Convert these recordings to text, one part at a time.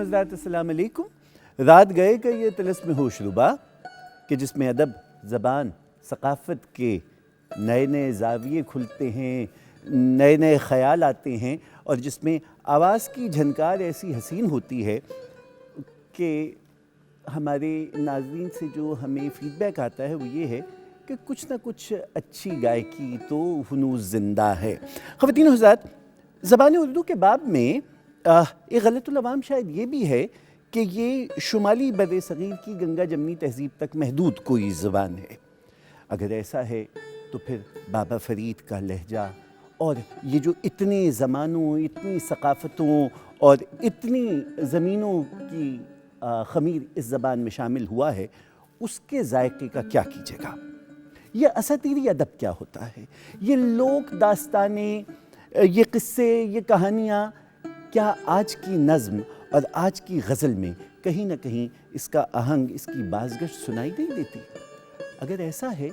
حضرات السلام علیکم۔ رات گئے کا یہ طلسم ہوش ربا کہ جس میں ادب، زبان، ثقافت کے نئے نئے زاویے کھلتے ہیں، نئے نئے خیال آتے ہیں، اور جس میں آواز کی جھنکار ایسی حسین ہوتی ہے کہ ہمارے ناظرین سے جو ہمیں فیڈ بیک آتا ہے وہ یہ ہے کہ کچھ نہ کچھ اچھی گائکی تو ہنوز زندہ ہے۔ خواتین و حضرات، زبان اردو کے باب میں ایک غلط العوام شاید یہ بھی ہے کہ یہ شمالی بر صغیر کی گنگا جمنی تہذیب تک محدود کوئی زبان ہے۔ اگر ایسا ہے تو پھر بابا فرید کا لہجہ اور یہ جو اتنے زمانوں، اتنی ثقافتوں اور اتنی زمینوں کی خمیر اس زبان میں شامل ہوا ہے، اس کے ذائقے کا کیا کیجیے گا؟ یہ اساطیری ادب کیا ہوتا ہے؟ یہ لوک داستانیں، یہ قصے، یہ کہانیاں کیا آج کی نظم اور آج کی غزل میں کہیں نہ کہیں اس کا آہنگ، اس کی بازگشت سنائی نہیں دیتی؟ اگر ایسا ہے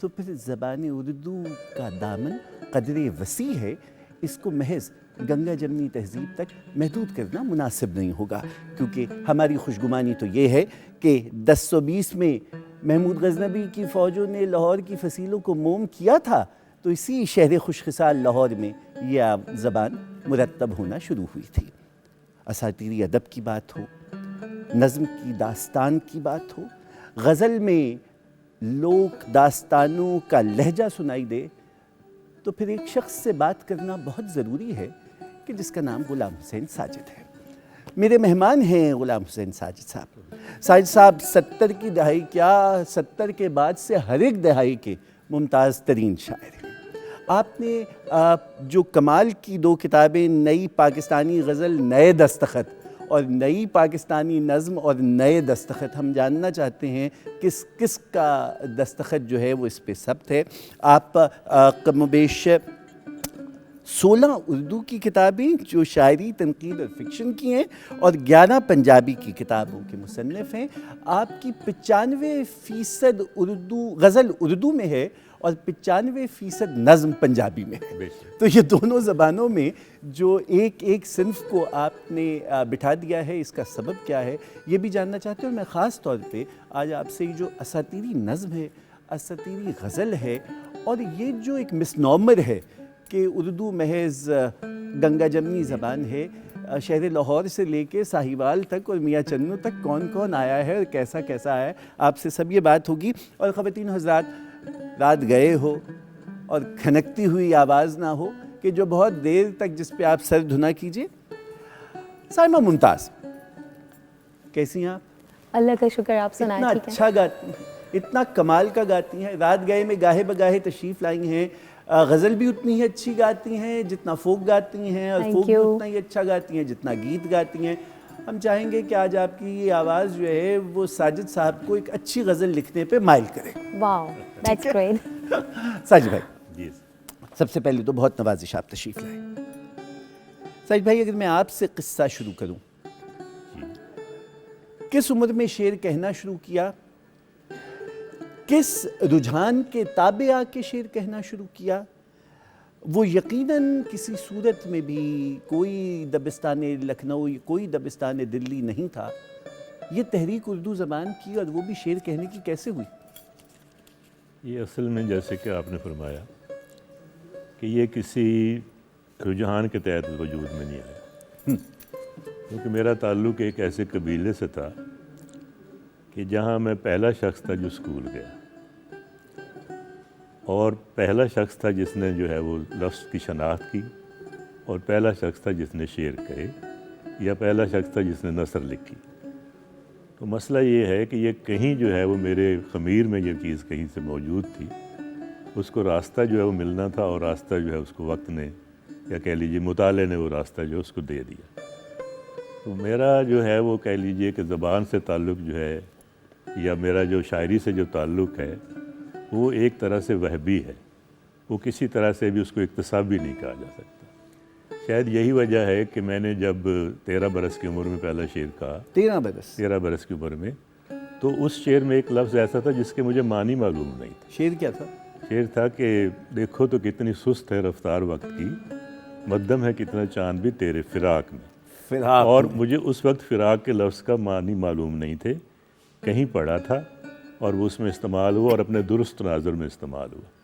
تو پھر زبان اردو کا دامن قدرے وسیع ہے، اس کو محض گنگا جمنی تہذیب تک محدود کرنا مناسب نہیں ہوگا، کیونکہ ہماری خوشگمانی تو یہ ہے کہ 1020 میں محمود غزنوی کی فوجوں نے لاہور کی فصیلوں کو موم کیا تھا، تو اسی شہر خوش خصال لاہور میں یہ زبان مرتب ہونا شروع ہوئی تھی۔ اساطیری ادب کی بات ہو، نظم کی داستان کی بات ہو، غزل میں لوک داستانوں کا لہجہ سنائی دے، تو پھر ایک شخص سے بات کرنا بہت ضروری ہے کہ جس کا نام غلام حسین ساجد ہے۔ میرے مہمان ہیں غلام حسین ساجد صاحب۔ ساجد صاحب 70 کی دہائی کیا، 70 کے بعد سے ہر ایک دہائی کے ممتاز ترین شاعر ہیں۔ آپ نے جو کمال کی 2 کتابیں، نئی پاکستانی غزل نئے دستخط اور نئی پاکستانی نظم اور نئے دستخط، ہم جاننا چاہتے ہیں کس کا دستخط جو ہے وہ اس پہ ثبت ہے۔ آپ کم و بیش 16 اردو کی کتابیں جو شاعری، تنقید اور فکشن کی ہیں، اور 11 پنجابی کی کتابوں کے مصنف ہیں۔ آپ کی 95% غزل اردو میں ہے اور 95% نظم پنجابی میں ہے۔ تو یہ دونوں زبانوں میں جو ایک صنف کو آپ نے بٹھا دیا ہے، اس کا سبب کیا ہے یہ بھی جاننا چاہتے ہیں۔ اور میں خاص طور پہ آج آپ سے جو اساطیری نظم ہے، اساطیری غزل ہے، اور یہ جو ایک مسنومر ہے کہ اردو محض گنگا جمنی زبان ہے، شہر لاہور سے لے کے ساہیوال تک اور میاں چنو تک کون کون آیا ہے اور کیسا کیسا آیا ہے، آپ سے سب یہ بات ہوگی۔ اور خواتین و حضرات، رات گئے ہو اور کھنکتی ہوئی آواز نہ ہو کہ جو بہت دیر تک جس پہ آپ سر دھنا کیجئے۔ سائمہ ممتاز، کیسی ہیں آپ؟ اللہ کا شکر، آپ سنائیں اتنا ٹھیک ہے؟ اچھا گاتی ہیں، اتنا کمال کا گاتی ہیں۔ رات گئے میں گاہے بگاہے تشریف لائی ہیں، غزل بھی اتنی ہی اچھی گاتی ہیں جتنا فوک گاتی ہیں، اور فوک بھی اتنا ہی اچھا گاتی ہیں جتنا گیت گاتی ہیں۔ ہم چاہیں گے کہ آج آپ کی یہ آواز جو ہے وہ ساجد صاحب کو ایک اچھی غزل لکھنے پہ مائل کرے۔ واو، دیٹس گریٹ۔ ساجد بھائی، سب سے پہلے تو بہت نوازش آپ تشریف لائے۔ ساجد بھائی، اگر میں آپ سے قصہ شروع کروں، کس عمر میں شعر کہنا شروع کیا؟ کس رجحان کے تابع آ کے شعر کہنا شروع کیا؟ وہ یقیناً کسی صورت میں بھی کوئی دبستان لکھنؤ، کوئی دبستان دلی نہیں تھا۔ یہ تحریک اردو زبان کی اور وہ بھی شعر کہنے کی کیسے ہوئی؟ یہ اصل میں جیسے کہ آپ نے فرمایا کہ یہ کسی رجحان کے تحت وجود میں نہیں آیا، کیونکہ میرا تعلق ایک ایسے قبیلے سے تھا کہ جہاں میں پہلا شخص تھا جو اسکول گیا، اور پہلا شخص تھا جس نے جو ہے وہ لفظ کی شناخت کی، اور پہلا شخص تھا جس نے شعر کہے، یا پہلا شخص تھا جس نے نثر لکھی۔ تو مسئلہ یہ ہے کہ یہ کہیں جو ہے وہ میرے خمیر میں یہ چیز کہیں سے موجود تھی، اس کو راستہ جو ہے وہ ملنا تھا، اور راستہ جو ہے اس کو وقت نے، یا کہہ لیجیے مطالعے نے وہ راستہ جو ہے اس کو دے دیا۔ تو میرا جو ہے وہ کہہ لیجیے کہ زبان سے تعلق جو ہے، یا میرا جو شاعری سے جو تعلق ہے، وہ ایک طرح سے وہبی ہے، وہ کسی طرح سے بھی اس کو اکتسابی نہیں کہا جا سکتا۔ شاید یہی وجہ ہے کہ میں نے جب 13 برس کی عمر میں پہلا شعر کہا، 13 برس کی عمر میں، تو اس شعر میں ایک لفظ ایسا تھا جس کے مجھے معنی معلوم نہیں تھا۔ شعر کیا تھا؟ شعر تھا کہ دیکھو تو کتنی سست ہے رفتار وقت کی، مدھم ہے کتنا چاند بھی تیرے فراق میں۔ فراق اور مجھے اس وقت فراق کے لفظ کا معنی معلوم نہیں تھے، کہیں پڑھا تھا اور وہ اس میں استعمال ہوا اور اپنے درست تناظر میں استعمال ہوا۔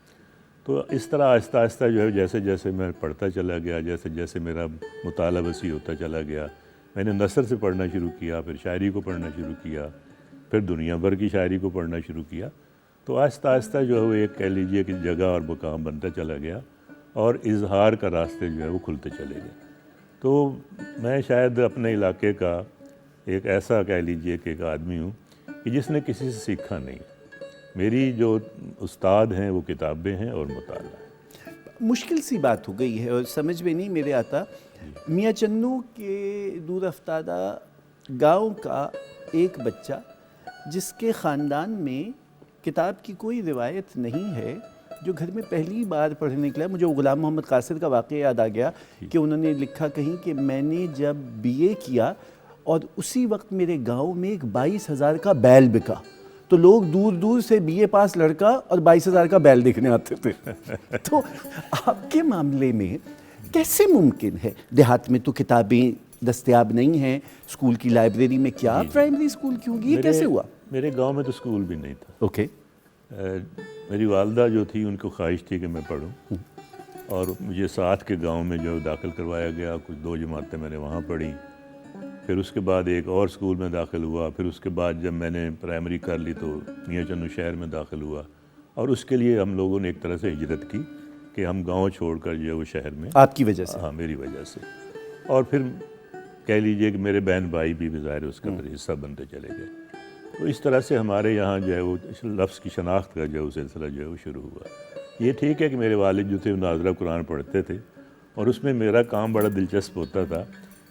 تو اس طرح آہستہ آہستہ جو ہے جیسے جیسے میں پڑھتا چلا گیا، جیسے جیسے میرا مطالعہ وسیع ہوتا چلا گیا، میں نے نثر سے پڑھنا شروع کیا، پھر شاعری کو پڑھنا شروع کیا، پھر دنیا بھر کی شاعری کو پڑھنا شروع کیا، تو آہستہ آہستہ جو ہے وہ ایک کہہ لیجیے کہ جگہ اور مقام بنتا چلا گیا اور اظہار کا راستے جو ہے وہ کھلتے چلے گئے۔ تو میں شاید اپنے علاقے کا ایک ایسا کہہ لیجیے کہ ایک آدمی ہوں کہ جس نے کسی سے سیکھا نہیں، میری جو استاد ہیں وہ کتابیں ہیں اور مطالعہ ہے۔ مشکل سی بات ہو گئی ہے اور سمجھ میں نہیں میرے آتا، میاں چنو کے دور افتادہ گاؤں کا ایک بچہ جس کے خاندان میں کتاب کی کوئی روایت نہیں ہے، جو گھر میں پہلی بار پڑھنے نکلا، مجھے غلام محمد قاصر کا واقعہ یاد آ گیا کہ انہوں نے لکھا کہیں کہ میں نے جب BA کیا اور اسی وقت میرے گاؤں میں ایک 22,000 کا بیل بکا، تو لوگ دور دور سے BA پاس لڑکا اور 22,000 کا بیل دیکھنے آتے تھے۔ تو آپ کے معاملے میں کیسے ممکن ہے؟ دیہات میں تو کتابیں دستیاب نہیں ہیں، اسکول کی لائبریری میں کیا پرائمری اسکول کی ہوگی، یہ کیسے ہوا؟ میرے گاؤں میں تو اسکول بھی نہیں تھا۔ اوکے، میری والدہ جو تھی ان کو خواہش تھی کہ میں پڑھوں، اور مجھے ساتھ کے گاؤں میں جو داخل کروایا گیا، کچھ 2 جماعتیں میں نے وہاں پڑھی، پھر اس کے بعد ایک اور اسکول میں داخل ہوا، پھر اس کے بعد جب میں نے پرائمری کر لی تو میاں چنو شہر میں داخل ہوا، اور اس کے لیے ہم لوگوں نے ایک طرح سے ہجرت کی کہ ہم گاؤں چھوڑ کر جو ہے وہ شہر میں، آپ کی وجہ سے؟ ہاں میری وجہ سے، اور پھر کہہ لیجئے کہ میرے بہن بھائی بھی ظاہر اس کا پھر حصہ بنتے چلے گئے۔ تو اس طرح سے ہمارے یہاں جو ہے وہ لفظ کی شناخت کا جو ہے وہ سلسلہ جو ہے وہ شروع ہوا۔ یہ ٹھیک ہے کہ میرے والد جو تھے وہ ناظرہ قرآن پڑھتے تھے، اور اس میں میرا کام بڑا دلچسپ ہوتا تھا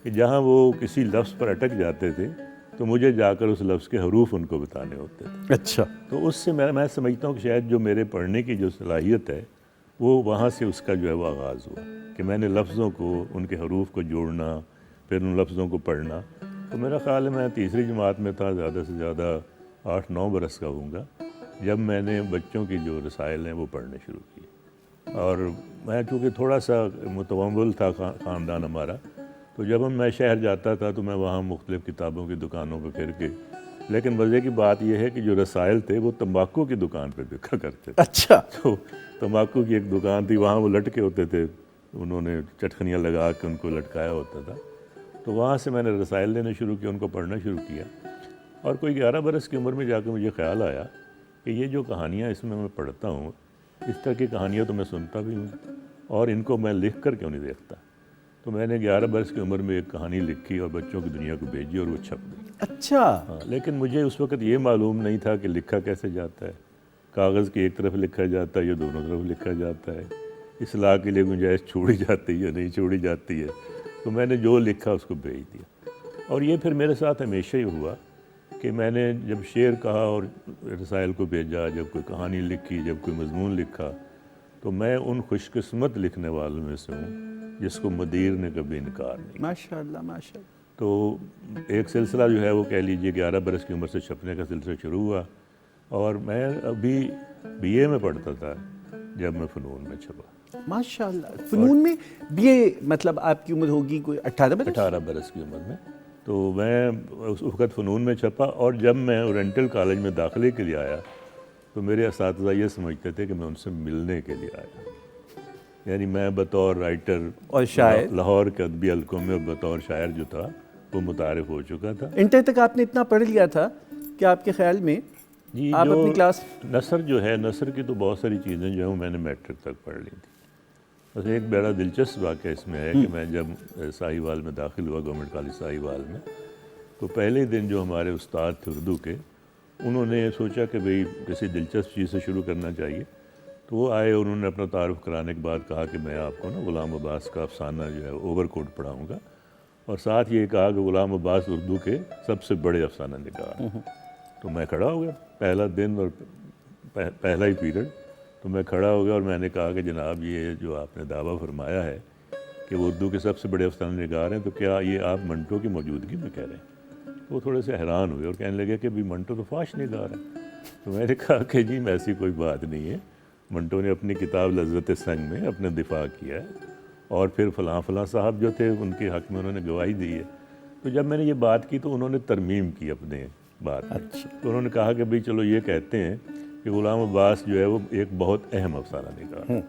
کہ جہاں وہ کسی لفظ پر اٹک جاتے تھے تو مجھے جا کر اس لفظ کے حروف ان کو بتانے ہوتے تھے۔ اچھا، تو اس سے میں سمجھتا ہوں کہ شاید جو میرے پڑھنے کی جو صلاحیت ہے وہ وہاں سے اس کا جو ہے وہ آغاز ہوا کہ میں نے لفظوں کو، ان کے حروف کو جوڑنا، پھر ان لفظوں کو پڑھنا۔ تو میرا خیال ہے میں تیسری جماعت میں تھا، زیادہ سے زیادہ 8-9 برس کا ہوں گا، جب میں نے بچوں کی جو رسائل ہیں وہ پڑھنے شروع کیے۔ اور میں چونکہ تھوڑا سا متومل تھا خاندان ہمارا، تو جب میں شہر جاتا تھا تو میں وہاں مختلف کتابوں کی دکانوں پہ پھر کے، لیکن مزے کی بات یہ ہے کہ جو رسائل تھے وہ تمباکو کی دکان پہ بکا کرتے تھے۔ اچھا، تو تمباکو کی ایک دکان تھی، وہاں وہ لٹکے ہوتے تھے، انہوں نے چٹکنیاں لگا کے ان کو لٹکایا ہوتا تھا، تو وہاں سے میں نے رسائل لینے شروع کیا، ان کو پڑھنا شروع کیا۔ اور کوئی 11 برس کی عمر میں جا کے مجھے خیال آیا کہ یہ جو کہانیاں اس میں پڑھتا ہوں، اس طرح کی کہانیاں تو میں سنتا بھی ہوں، اور ان کو میں لکھ کر کیوں نہیں دیکھتا؟ تو میں نے 11 برس کی عمر میں ایک کہانی لکھی اور بچوں کی دنیا کو بھیجی، اور وہ چھپ گئی۔ اچھا، ہاں، لیکن مجھے اس وقت یہ معلوم نہیں تھا کہ لکھا کیسے جاتا ہے، کاغذ کی ایک طرف لکھا جاتا ہے یا دونوں طرف لکھا جاتا ہے، اصلاح کے لیے گنجائش چھوڑی جاتی ہے یا نہیں چھوڑی جاتی ہے۔ تو میں نے جو لکھا اس کو بھیج دیا، اور یہ پھر میرے ساتھ ہمیشہ ہی ہوا کہ میں نے جب شعر کہا اور رسائل کو بھیجا، جب کوئی کہانی لکھی، جب کوئی مضمون لکھا، تو میں ان خوش قسمت لکھنے والوں میں سے ہوں جس کو مدیر نے کبھی انکار نہیں۔ ماشاءاللہ ماشاءاللہ۔ تو ایک سلسلہ جو ہے وہ کہہ لیجئے 11 برس کی عمر سے چھپنے کا سلسلہ شروع ہوا، اور میں ابھی BA میں پڑھتا تھا جب میں فنون میں چھپا۔ ماشاءاللہ، فنون میں BA، مطلب آپ کی عمر ہوگی کوئی 18 برس؟ 18 برس کی عمر میں، تو میں اس وقت فنون میں چھپا، اور جب میں اورینٹل کالج میں داخلے کے لیے آیا تو میرے اساتذہ یہ سمجھتے تھے کہ میں ان سے ملنے کے لیے آیا، یعنی میں بطور رائٹر اور شاعر لاہور کے ادبی حلقوں میں بطور شاعر جو تھا وہ متعارف ہو چکا تھا۔ انٹر تک آپ نے اتنا پڑھ لیا تھا کہ آپ کے خیال میں جی، آپ جو اپنی کلاس نثر جو ہے، نثر کی تو بہت ساری چیزیں جو ہیں میں نے میٹرک تک پڑھ لی تھی۔ بس ایک بڑا دلچسپ واقعہ اس میں ہے کہ میں جب ساہیوال میں داخل ہوا، گورنمنٹ کالج ساہیوال میں، تو پہلے دن جو ہمارے استاد تھے اردو کے، انہوں نے سوچا کہ بھئی کسی دلچسپ چیز سے شروع کرنا چاہیے، تو وہ آئے، انہوں نے اپنا تعارف کرانے کے بعد کہا کہ میں آپ کو نا غلام عباس کا افسانہ جو ہے اوور کوٹ پڑھاؤں گا، اور ساتھ یہ کہا کہ غلام عباس اردو کے سب سے بڑے افسانہ نگار ہیں۔ تو میں کھڑا ہو گیا، پہلا دن اور پہلا ہی پیریڈ، تو میں کھڑا ہو گیا اور میں نے کہا کہ جناب یہ جو آپ نے دعویٰ فرمایا ہے کہ وہ اردو کے سب سے بڑے افسانہ نگار ہیں، تو کیا یہ آپ منٹو کی موجودگی میں کہہ رہے ہیں؟ وہ تھوڑے سے حیران ہوئے اور کہنے لگے کہ بھی منٹو تو فاش نگار ہے۔ تو میں نے کہا کہ جی ایسی کوئی بات نہیں ہے، منٹو نے اپنی کتاب لذت سنگ میں اپنے دفاع کیا ہے، اور پھر فلاں صاحب جو تھے ان کے حق میں انہوں نے گواہی دی ہے۔ تو جب میں نے یہ بات کی تو انہوں نے ترمیم کی اپنے بات میں. تو انہوں نے کہا کہ بھئی چلو یہ کہتے ہیں کہ غلام عباس جو ہے وہ ایک بہت اہم افسانہ نگار.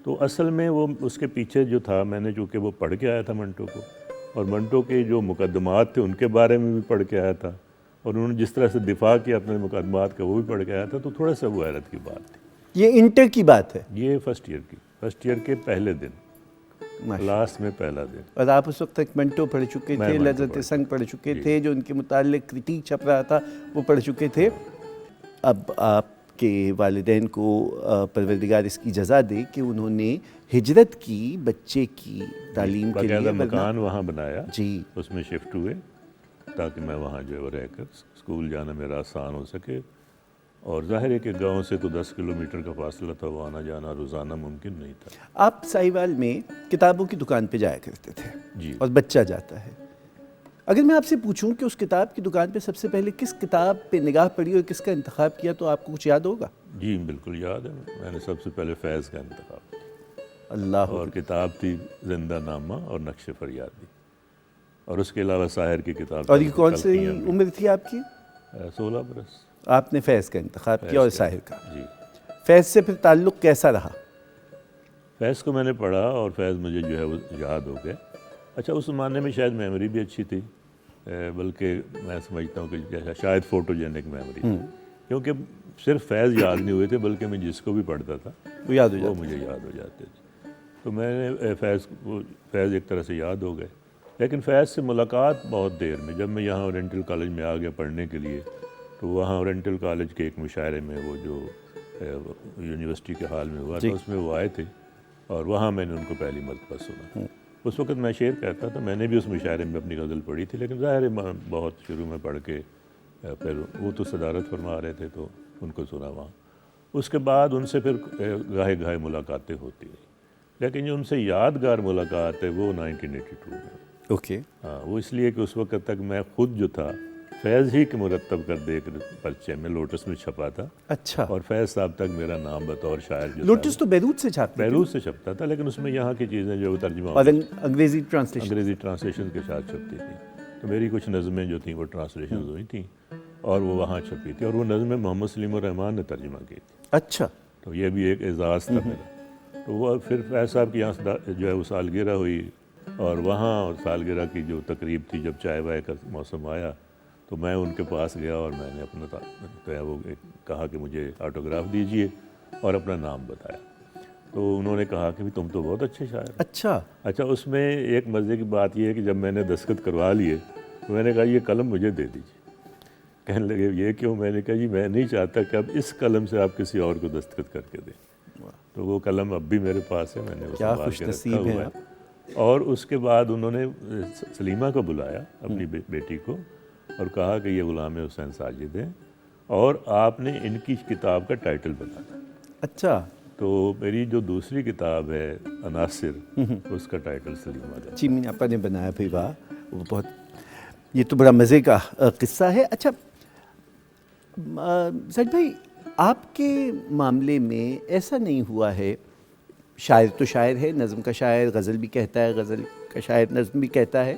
تو اصل میں وہ اس کے پیچھے جو تھا، میں نے چونکہ وہ پڑھ کے آیا تھا منٹو کو، اور منٹو کے جو مقدمات تھے ان کے بارے میں بھی پڑھ کے آیا تھا، اور انہوں نے جس طرح سے دفاع کیا اپنے مقدمات کا وہ بھی پڑھ کے آیا تھا، تو تھوڑا سا وہ حیرت کی بات تھی. یہ انٹر کی بات ہے؟ یہ فرسٹ ایئر کے پہلے دن، کلاس میں پہلا دن. اور آپ اس وقت تک منٹو پڑھ چکے تھے، لذت سنگ پڑھ چکے تھے، جو ان کے متعلق کرٹیک چھپ رہا تھا وہ پڑھ چکے تھے. اب آپ کے والدین کو پروردگار اس کی جزا دے کہ انہوں نے ہجرت کی بچے کی تعلیم کے لیے، مکان وہاں بنایا، جی اس میں شفٹ ہوئے تاکہ میں وہاں جو ہے رہ کر اسکول جانا میرا آسان ہو سکے. اور ظاہر ہے کہ گاؤں سے تو 10 کلومیٹر کا فاصلہ تھا، وہ آنا جانا روزانہ ممکن نہیں تھا. آپ ساہیوال میں کتابوں کی دکان پہ جایا کرتے تھے جی. اور بچہ جاتا ہے. اگر میں آپ سے پوچھوں کہ اس کتاب کی دکان پہ سب سے پہلے کس کتاب پہ نگاہ پڑی اور کس کا انتخاب کیا تو آپ کو کچھ یاد ہوگا؟ جی بالکل یاد ہے. میں نے سب سے پہلے فیض کا انتخاب کیا. اللہ. اور کتاب تھی زندہ نامہ اور نقش فریادی، اور اس کے علاوہ ساحر کی کتاب. اور یہ کون سی عمر تھی آپ کی؟ 16 برس. آپ نے فیض کا انتخاب کیا اور ساحر کا. جی. فیض سے پھر تعلق کیسا رہا؟ فیض کو میں نے پڑھا اور فیض مجھے جو ہے وہ یاد ہو گئے. اچھا اس زمانے میں شاید میموری بھی اچھی تھی، بلکہ میں سمجھتا ہوں کہ شاید فوٹوجینک میموری تھی، کیونکہ صرف فیض یاد نہیں ہوئے تھے بلکہ میں جس کو بھی پڑھتا تھا وہ مجھے یاد ہو جاتے تھے. تو میں نے فیض ایک طرح سے یاد ہو گئے. لیکن فیض سے ملاقات بہت دیر میں، جب میں یہاں اورینٹل کالج میں آ گیا پڑھنے کے لیے، تو وہاں اورینٹل کالج کے ایک مشاعرے میں وہ جو یونیورسٹی کے حال میں ہوا تھا اس میں وہ آئے تھے، اور وہاں میں نے ان کو پہلی مرتبہ سنا. اس وقت میں شعر کہتا تھا، میں نے بھی اس مشاعرے میں اپنی غزل پڑھی تھی، لیکن ظاہر ہے بہت شروع میں پڑھ کے پھر وہ تو صدارت فرما رہے تھے تو ان کو سنا وہاں. اس کے بعد ان سے پھر گاہے گاہے ملاقاتیں ہوتی رہی، لیکن جو ان سے یادگار ملاقات ہے وہ 1982 میں. اوکے. ہاں، وہ اس لیے کہ اس وقت تک میں خود جو تھا فیض ہی کے مرتب کر دے کر پرچے میں لوٹس میں چھپا تھا. اچھا. اور فیض صاحب تک میرا نام بطور شاعر جو لوٹس تو بیروت سے چھاپتے تھے. بیروت سے چھپتا تھا، لیکن اس میں یہاں کی چیزیں جو ترجمہ اور انگریزی ٹرانسلیشن کے ساتھ چھپتی تھیں. تو میری کچھ نظمیں جو تھیں وہ ٹرانسلیشن ہوئی تھیں اور وہ وہاں چھپی تھی، اور وہ نظمیں محمد سلیم الرحمان نے ترجمہ کی تھی. اچھا. تو یہ بھی ایک اعزاز تھا میرا. تو وہ پھر فیض صاحب کی یہاں جو ہے وہ سالگرہ ہوئی، اور وہاں سالگرہ کی جو تقریب تھی، جب چائے وائے کا موسم آیا تو میں ان کے پاس گیا اور میں نے اپنا وہ کہا کہ مجھے آٹوگراف دیجئے اور اپنا نام بتایا. تو انہوں نے کہا کہ تم تو بہت اچھے شاعر. اچھا اس میں ایک مزے کی بات یہ ہے کہ جب میں نے دستخط کروا لیے تو میں نے کہا یہ قلم مجھے دے دیجیے. کہنے لگے یہ کیوں؟ میں نے کہا جی میں نہیں چاہتا کہ اب اس قلم سے آپ کسی اور کو دستخط کر کے دیں. تو وہ قلم اب بھی میرے پاس ہے، میں نے کیا خوش نصیب ہے. اور اس کے بعد انہوں نے سلیمہ کو بلایا اپنی بیٹی کو اور کہا کہ یہ غلام حسین ساجد ہیں اور آپ نے ان کی کتاب کا ٹائٹل بتانا. اچھا. تو میری جو دوسری کتاب ہے عناصر، اس کا ٹائٹل سلیمہ کا. جی میں آپ نے بنایا بھائی، واہ، وہ بہت، یہ تو بڑا مزے کا قصہ ہے. اچھا زید بھائی، آپ کے معاملے میں ایسا نہیں ہوا ہے، شاعر تو شاعر ہے، نظم کا شاعر غزل بھی کہتا ہے، غزل کا شاعر نظم بھی کہتا ہے،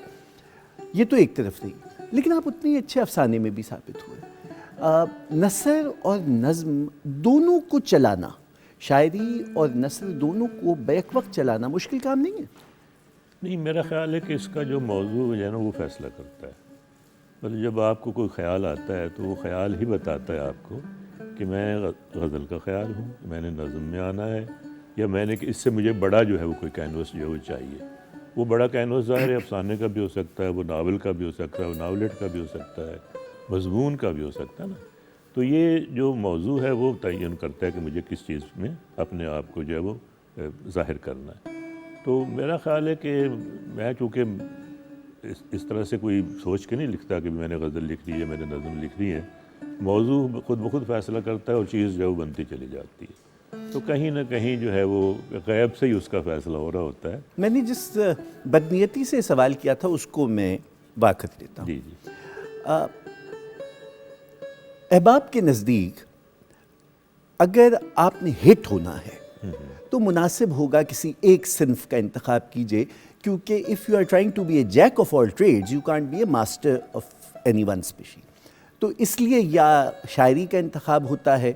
یہ تو ایک طرف رہی، لیکن آپ اتنے اچھے افسانے میں بھی ثابت ہوئے. نثر اور نظم دونوں کو چلانا، شاعری اور نثر دونوں کو بیک وقت چلانا مشکل کام نہیں ہے؟ نہیں، میرا خیال ہے کہ اس کا جو موضوع ہے نا وہ فیصلہ کرتا ہے. مطلب جب آپ کو کوئی خیال آتا ہے تو وہ خیال ہی بتاتا ہے آپ کو کہ میں غزل کا خیال ہوں، میں نے نظم میں آنا ہے، یا میں نے کہ اس سے مجھے بڑا جو ہے وہ کوئی کینوس جو ہے وہ چاہیے. وہ بڑا کینوس ظاہر ہے افسانے کا بھی ہو سکتا ہے، وہ ناول کا بھی ہو سکتا ہے، وہ ناولیٹ کا بھی ہو سکتا ہے، مضمون کا بھی ہو سکتا ہے نا. تو یہ جو موضوع ہے وہ تعین کرتا ہے کہ مجھے کس چیز میں اپنے آپ کو جو ہے وہ ظاہر کرنا ہے. تو میرا خیال ہے کہ میں چونکہ اس طرح سے کوئی سوچ کے نہیں لکھتا کہ میں نے غزل لکھ لی ہے، میں نے نظم لکھ لی ہے، موضوع خود بخود فیصلہ کرتا ہے اور چیز جو ہے وہ بنتی چلی جاتی ہے. تو کہیں نہ کہیں جو ہے وہ غیب سے ہی اس کا فیصلہ ہو رہا ہوتا ہے. میں نے جس بدنیتی سے سوال کیا تھا اس کو میں واقف لیتا ہوں. جی جی. احباب کے نزدیک اگر آپ نے ہٹ ہونا ہے تو مناسب ہوگا کسی ایک صنف کا انتخاب کیجئے، کیونکہ if you are trying to be a jack of all trades you can't be a master of any one species. تو اس لیے یا شاعری کا انتخاب ہوتا ہے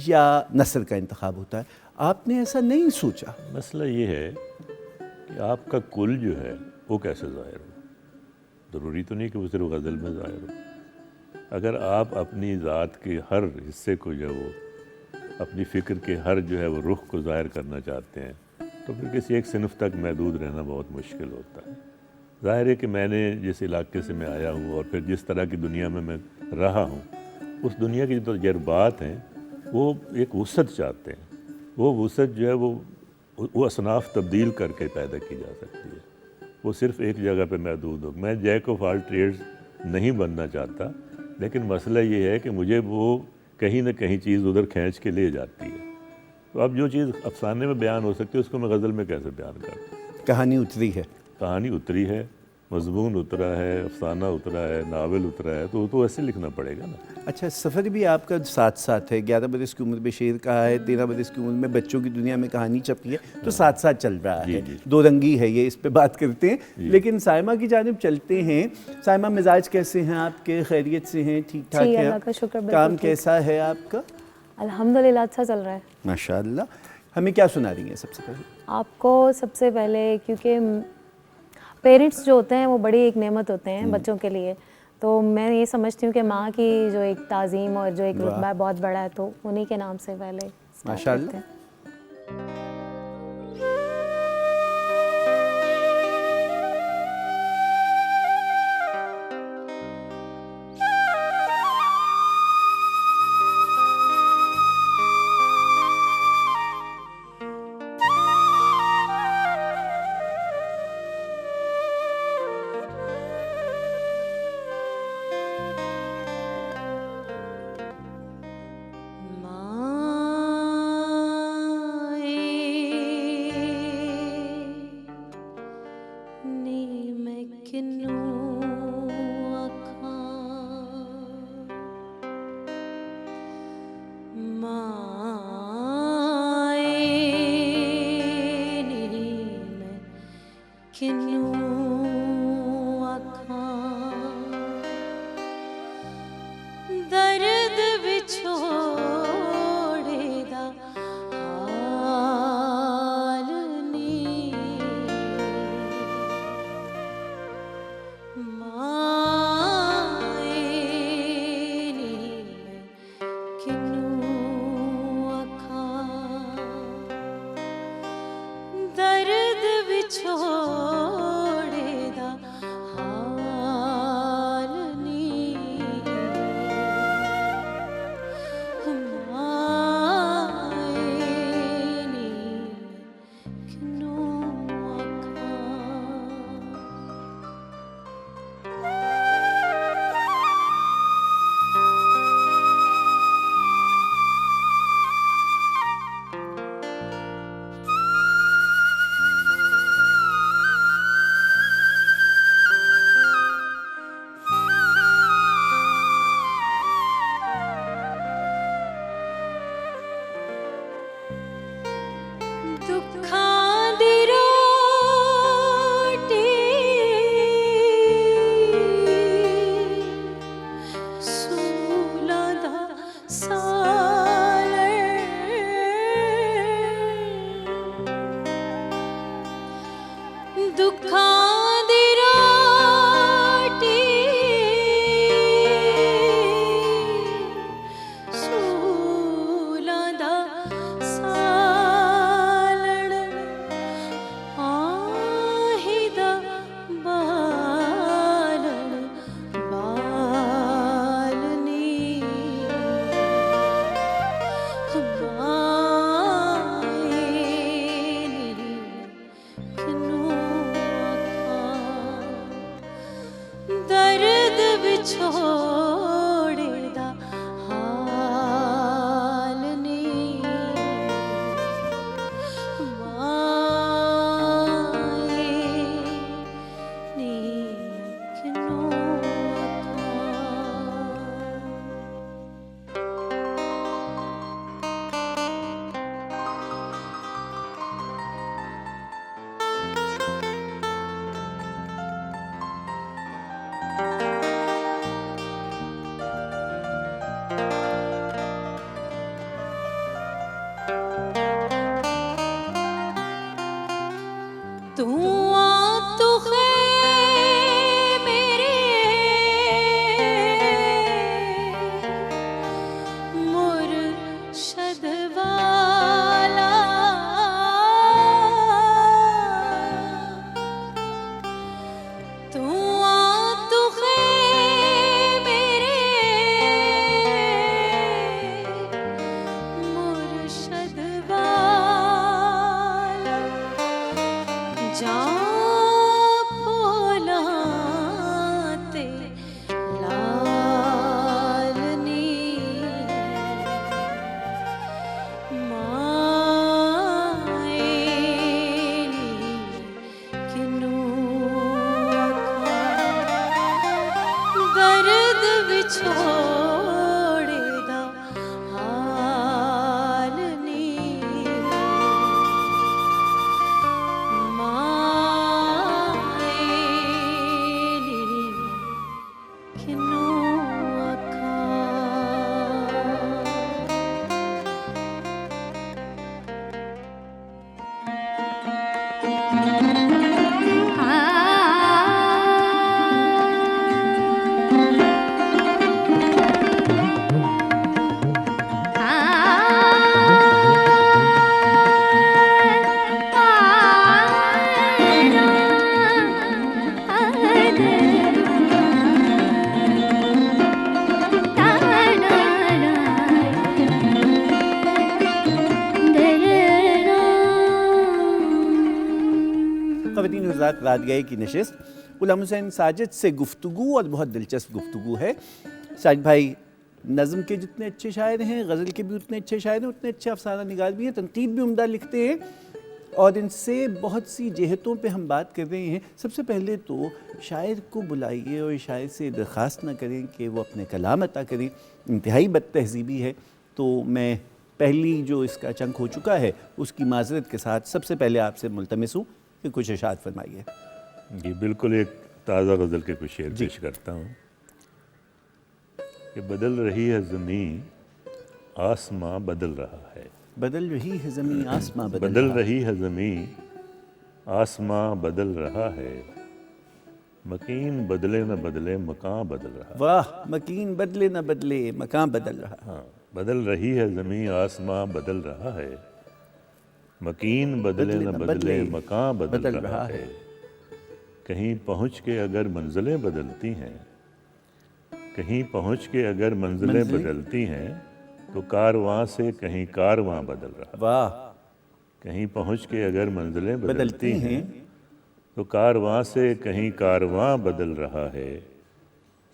یا نثر کا انتخاب ہوتا ہے. آپ نے ایسا نہیں سوچا؟ مسئلہ یہ ہے کہ آپ کا کل جو ہے وہ کیسے ظاہر ہو. ضروری تو نہیں کہ وہ صرف غزل میں ظاہر ہو. اگر آپ اپنی ذات کے ہر حصے کو جو ہے وہ اپنی فکر کے ہر جو ہے وہ رخ کو ظاہر کرنا چاہتے ہیں تو پھر کسی ایک صنف تک محدود رہنا بہت مشکل ہوتا ہے. ظاہر ہے کہ میں نے جس علاقے سے میں آیا ہوں اور پھر جس طرح کی دنیا میں رہا ہوں اس دنیا کی جو تجربات ہیں وہ ایک وسعت چاہتے ہیں. وہ وسعت جو ہے وہ اصناف تبدیل کر کے پیدا کی جا سکتی ہے. وہ صرف ایک جگہ پہ محدود ہو. میں جیک آف آل ٹریڈز نہیں بننا چاہتا لیکن مسئلہ یہ ہے کہ مجھے وہ کہیں نہ کہیں چیز ادھر کھینچ کے لے جاتی ہے. تو اب جو چیز افسانے میں بیان ہو سکتی ہے اس کو میں غزل میں کیسے بیان کروں؟ کہانی اتری ہے، کہانی اتری ہے، مضمون اترا ہے، افسانہ اترا ہے، ناول اترا ہے، تو ایسے لکھنا پڑے گا نا. اچھا سفر بھی آپ کا ساتھ ساتھ ہے. 11 برس کی عمر میں شعر کہا ہے، 13 برس کی عمر میں بچوں کی دنیا میں کہانی چھپی ہے، تو ساتھ ساتھ چل رہا ہے. دو رنگی ہے یہ، اس پہ بات کرتے ہیں. لیکن سائمہ کی جانب چلتے ہیں. سائمہ مزاج کیسے ہیں آپ کے؟ خیریت سے ہیں؟ ٹھیک ٹھاک ہیں؟ اللہ کا شکر. کام کیسا ہے آپ کا؟ الحمدللہ اچھا چل رہا ہے. ماشاء اللہ. ہمیں کیا سنا رہی ہیں سب سے پہلے؟ آپ کو سب سے پہلے، کیونکہ پیرنٹس جو ہوتے ہیں وہ بڑی ایک نعمت ہوتے ہیں بچوں کے لیے، تو میں یہ سمجھتی ہوں کہ ماں کی جو ایک تعظیم اور جو ایک رتبہ ہے بہت بڑا ہے، تو انہی کے نام سے پہلے ماشاء اللہ. چھوڑے دا حال نہیں مائے نیری کنوں آکھاں خواتین حضرات، رات گئے کی نشست غلام حسین ساجد سے گفتگو، اور بہت دلچسپ گفتگو ہے۔ ساجد بھائی نظم کے جتنے اچھے شاعر ہیں، غزل کے بھی اتنے اچھے شاعر ہیں، اتنے اچھے افسانہ نگار بھی ہیں، تنقید بھی عمدہ لکھتے ہیں، اور ان سے بہت سی جہتوں پہ ہم بات کر رہے ہیں۔ سب سے پہلے تو شاعر کو بلائیے اور شاعر سے درخواست نہ کریں کہ وہ اپنے کلام عطا کریں، انتہائی بد تہذیبی ہے۔ تو میں پہلی جو اس کا چنک ہو چکا ہے اس کی معذرت کے ساتھ سب سے پہلے آپ سے ملتمس ہوں کہ کچھ ارشاد فرمائیے۔ جی بالکل، ایک تازہ غزل کے کچھ شعر پیش کرتا ہوں کہ بدل رہی ہے زمین آسماں بدل رہا ہے، بدل رہی ہے زمین آسماں بدل رہی ہے زمین آسماں بدل رہا ہے، مکین بدلے نہ بدلے مکان بدل رہا ہے۔ واہ، مکین بدلے نہ بدلے مکان بدل رہا۔ ہاں، بدل رہی ہے زمین آسماں بدل رہا ہے، مکین بدلے نہ بدلے مکان بدل رہا ہے، کہیں پہنچ کے اگر منزلیں بدلتی ہیں، کہیں پہنچ کے اگر منزلیں بدلتی ہیں تو کارواں سے کہیں کارواں بدل رہا ہے۔ واہ، کہیں پہنچ کے اگر منزلیں بدلتی ہیں تو کارواں سے کہیں کارواں بدل رہا ہے،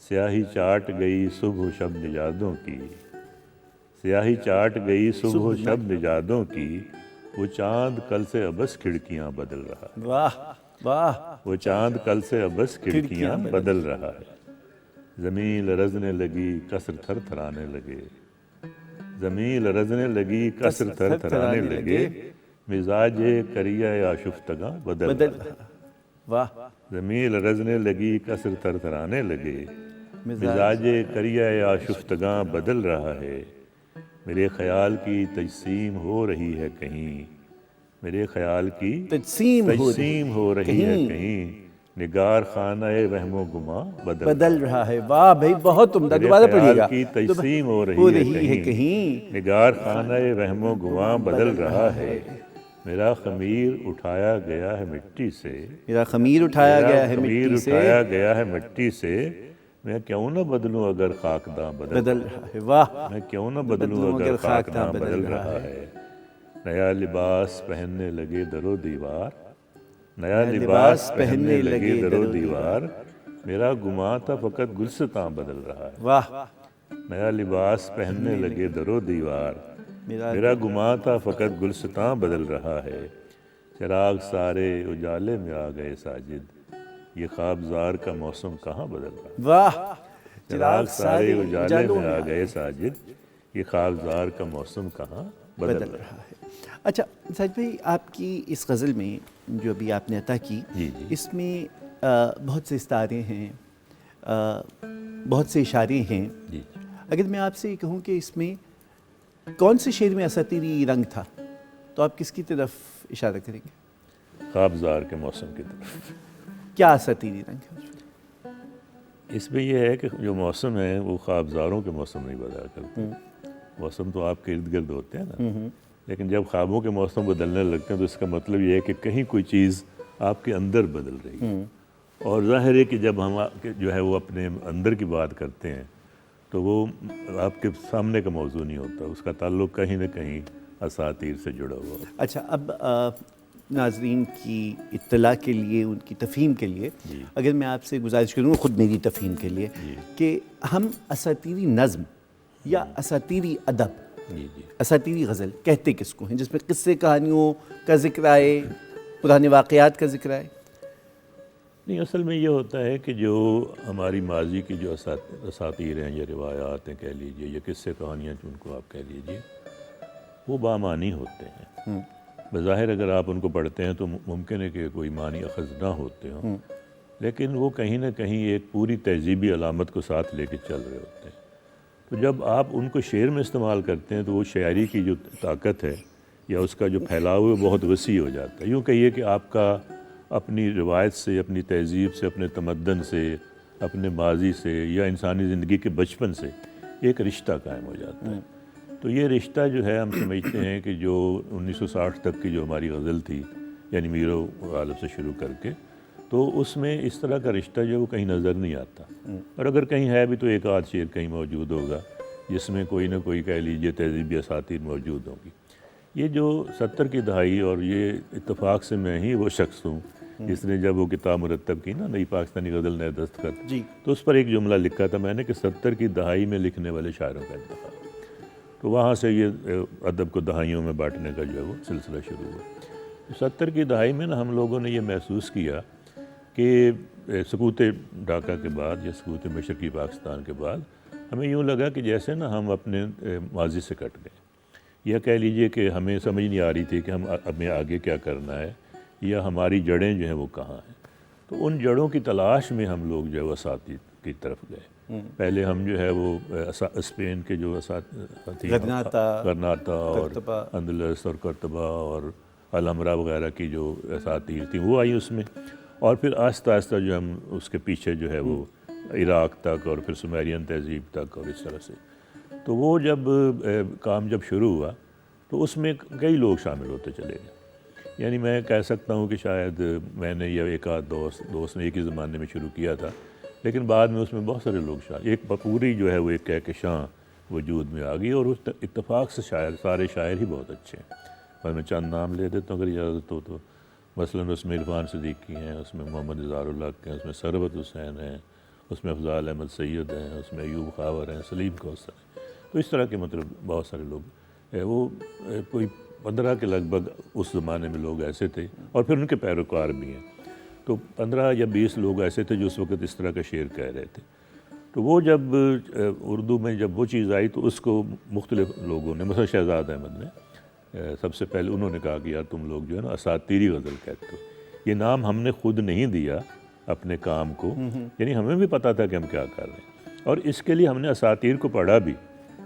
سیاہی چاٹ گئی صبح و شب نژادوں کی، سیاہی چاٹ گئی صبح و شب نژادوں کی، وہ چاند کل سے ابس کھڑکیاں بدل رہا ہے۔ واہ واہ، وہ چاند کل سے ابس کھڑکیاں بدل رہا ہے، زمین لرزنے لگی کسر تھر تھرانے لگے، زمین لرزنے لگی کسر تھر تھرانے لگے، مزاج کریہ آشفتگاں بدل رہا ہے۔ واہ، زمین لرزنے لگی کسر تھر تھرانے لگے، مزاج کریہ آشفتگاں بدل رہا ہے، میرے خیال کی تجسیم ہو رہی ہے کہیں، میرے خیال کی تجسیم ہو رہی ہے کہیں، نگار خانہ وہم و گماں بدل رہا ہے۔ واہ بھائی، بہت عمدہ، دوبارہ پڑھیے گا۔ کی تجسیم ہو رہی ہے کہیں، نگار خانہ وہم و گماں بدل رہا ہے، میرا خمیر اٹھایا گیا ہے مٹی سے، میرا خمیر اٹھایا گیا ہے خمیر مٹی سے، اٹھایا گیا ہے مٹی سے، میں کیوں نہ بدلوں اگر خاکداں بدل رہا ہے۔ واہ، میں کیوں نہ بدلوں اگر خاکداں بدل رہا ہے، نیا لباس پہننے لگے در و دیوار، نیا لباس پہننے لگے در و دیوار، میرا گماں تھا فقط گلستاں بدل رہا ہے۔ واہ، نیا لباس پہننے لگے در و دیوار، میرا گماں تھا فقط گلستاں بدل رہا ہے، چراغ سارے اجالے میں آ گئے ساجد، یہ خوابزار کا موسم کہاں بدل رہا ہے۔ واہ، چراغ سارے اجالے میں آ گئے ساجد، یہ خوابزار کا موسم کہاں بدل رہا ہے۔ اچھا ساجد بھائی، آپ کی اس غزل میں جو ابھی آپ نے عطا کی، اس میں بہت سے استعارے ہیں، بہت سے اشارے ہیں۔ اگر میں آپ سے یہ کہوں کہ اس میں کون سے شعر میں اساطیری رنگ تھا تو آپ کس کی طرف اشارہ کریں گے؟ خوابزار کے موسم کی طرف۔ کیا اساطیری رنگ ہے؟ اس میں یہ ہے کہ جو موسم ہے وہ خوابزاروں کے موسم نہیں بدلا کرتے، موسم تو آپ کے ارد گرد ہوتے ہیں نا، لیکن جب خوابوں کے موسم بدلنے لگتے ہیں تو اس کا مطلب یہ ہے کہ کہیں کوئی چیز آپ کے اندر بدل رہی ہے، اور ظاہر ہے کہ جب ہم جو ہے وہ اپنے اندر کی بات کرتے ہیں تو وہ آپ کے سامنے کا موضوع نہیں ہوتا، اس کا تعلق کہیں نہ کہیں اساطیر سے جڑا ہوا ہوتا ہے۔ اچھا، اب ناظرین کی اطلاع کے لیے، ان کی تفہیم کے لیے اگر میں آپ سے گزارش کروں، خود میری تفہیم کے لیے، کہ ہم اساطیری نظم یا اساطیری ادب، اساطیری غزل کہتے کس کو ہیں جس میں قصے کہانیوں کا ذکر آئے، پرانے واقعات کا ذکر آئے؟ نہیں، اصل میں یہ ہوتا ہے کہ جو ہماری ماضی کی جو اساطیر ہیں یا روایات ہیں کہہ لیجئے یا قصے کہانیاں جن کو آپ کہہ لیجئے، وہ بامعنی ہوتے ہیں. بظاہر اگر آپ ان کو پڑھتے ہیں تو ممکن ہے کہ کوئی معنی اخذ نہ ہوتے ہوں، لیکن وہ کہیں نہ کہیں ایک پوری تہذیبی علامت کو ساتھ لے کے چل رہے ہوتے ہیں. تو جب آپ ان کو شعر میں استعمال کرتے ہیں تو وہ شاعری کی جو طاقت ہے یا اس کا جو پھیلاؤ ہے بہت وسیع ہو جاتا ہے. یوں کہیے کہ آپ کا اپنی روایت سے، اپنی تہذیب سے، اپنے تمدن سے، اپنے ماضی سے یا انسانی زندگی کے بچپن سے ایک رشتہ قائم ہو جاتا ہے. تو یہ رشتہ جو ہے ہم سمجھتے ہیں کہ جو 1960 تک کی جو ہماری غزل تھی، یعنی میر و غالب سے شروع کر کے، تو اس میں اس طرح کا رشتہ جو ہے وہ کہیں نظر نہیں آتا. اور اگر کہیں ہے بھی تو ایک آدھ شعر کہیں موجود ہوگا جس میں کوئی نہ کوئی کہہ لیجیے تہذیبی اساطیر موجود ہوں گی. یہ جو 70 کی دہائی، اور یہ اتفاق سے میں ہی وہ شخص ہوں جس نے جب وہ کتاب مرتب کی نا، نئی پاکستانی غزل نئے دستخط، تو اس پر ایک جملہ لکھا تھا میں نے کہ 70 کی دہائی میں لکھنے والے شاعروں کا انتخاب. تو وہاں سے یہ ادب کو دہائیوں میں بانٹنے کا جو ہے وہ سلسلہ شروع ہوا. 70 کی دہائی میں نا ہم لوگوں نے یہ محسوس کیا کہ سقوط ڈھاکہ کے بعد یا سقوط مشرقی پاکستان کے بعد ہمیں یوں لگا کہ جیسے نا ہم اپنے ماضی سے کٹ گئے، یا کہہ لیجئے کہ ہمیں سمجھ نہیں آ رہی تھی کہ ہمیں آگے کیا کرنا ہے یا ہماری جڑیں جو ہیں وہ کہاں ہیں. تو ان جڑوں کی تلاش میں ہم لوگ جو ہے وہ اساتیر کی طرف گئے. پہلے ہم جو ہے وہ اسپین کے جو غرناطہ اور اندلس اور قرطبہ اور الحمرا وغیرہ کی جو اساتیر تھیں وہ آئی اس میں، اور پھر آہستہ آہستہ جو ہم اس کے پیچھے جو ہے وہ عراق تک اور پھر سمیرین تہذیب تک اور اس طرح سے. تو وہ جب کام جب شروع ہوا تو اس میں کئی لوگ شامل ہوتے چلے گئے. یعنی میں کہہ سکتا ہوں کہ شاید میں نے یا ایک آدھ دوست نے ایک ہی زمانے میں شروع کیا تھا، لیکن بعد میں اس میں بہت سارے لوگ ایک پوری جو ہے وہ ایک کہکشاں وجود میں آ گئی، اور اس اتفاق سے سارے شاعر ہی بہت اچھے ہیں. اور میں چند نام لے دیتا ہوں اگر اجازت ہو تو. مثلاً اس میں عرفان صدیقی ہیں، اس میں محمد اظہار الحق ہیں، اس میں ثروت حسین ہیں، اس میں افضال احمد سید ہیں، اس میں ایوب خاور ہیں، سلیم کوثر ہیں. تو اس طرح کے مطلب بہت سارے لوگ وہ کوئی 15 کے لگ بھگ اس زمانے میں لوگ ایسے تھے، اور پھر ان کے پیروکار بھی ہیں. تو 15 یا 20 لوگ ایسے تھے جو اس وقت اس طرح کا شعر کہہ رہے تھے. تو وہ جب اردو میں جب وہ چیز آئی تو اس کو مختلف لوگوں نے، مثلا شہزاد احمد نے سب سے پہلے انہوں نے کہا کہ یار تم لوگ جو ہے نا اساطیری غزل کہتے ہو. یہ نام ہم نے خود نہیں دیا اپنے کام کو، یعنی ہمیں بھی پتہ تھا کہ ہم کیا کر رہے ہیں، اور اس کے لیے ہم نے اساطیر کو پڑھا بھی.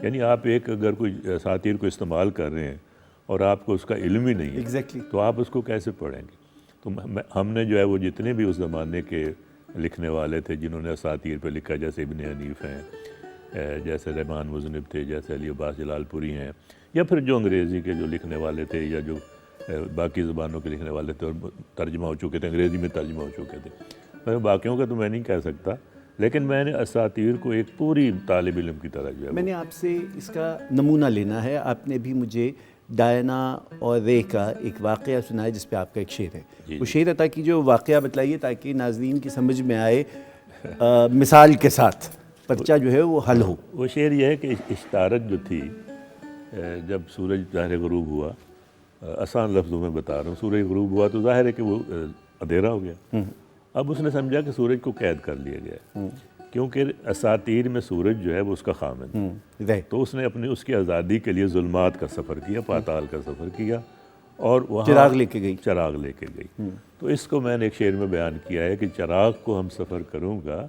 یعنی آپ ایک اگر کوئی اساطیر کو استعمال کر رہے ہیں اور آپ کو اس کا علم ہی نہیں ہے تو آپ اس کو کیسے پڑھیں گے. تو ہم نے جو ہے وہ جتنے بھی اس زمانے کے لکھنے والے تھے جنہوں نے اساطیر پہ لکھا، جیسے ابن حنیف ہیں، جیسے رحمان مذنب تھے، جیسے علی عباس جلال پوری ہیں، یا پھر جو انگریزی کے جو لکھنے والے تھے یا جو باقی زبانوں کے لکھنے والے تھے اور ترجمہ ہو چکے تھے، انگریزی میں ترجمہ ہو چکے تھے. باقیوں کا تو میں نہیں کہہ سکتا، لیکن میں نے اساطیر کو ایک پوری طالب علم کی طرح جو ہے میں نے آپ سے اس کا نمونہ لینا ہے. آپ نے بھی مجھے ڈائنا اور رے کا ایک واقعہ سنا ہے جس پہ آپ کا ایک شعر ہے. وہ شعر عطا کیجیے، وہ واقعہ بتلائیے تاکہ ناظرین کی سمجھ میں آئے مثال کے ساتھ، پرچہ جو ہے وہ حل ہو. وہ شعر یہ ہے کہ اشتارت جو تھی جب سورج ظاہر غروب ہوا، آسان لفظوں میں بتا رہا ہوں، سورج غروب ہوا تو ظاہر ہے کہ وہ اندھیرا ہو گیا. اب اس نے سمجھا کہ سورج کو قید کر لیا گیا ہے، کیونکہ اساطیر میں سورج جو ہے وہ اس کا خامند ہے. تو اس نے اس کی آزادی کے لیے ظلمات کا سفر کیا، پاتال کا سفر کیا، اور وہاں چراغ لے کے گئی. تو اس کو میں نے ایک شعر میں بیان کیا ہے کہ چراغ کو ہم سفر کروں گا،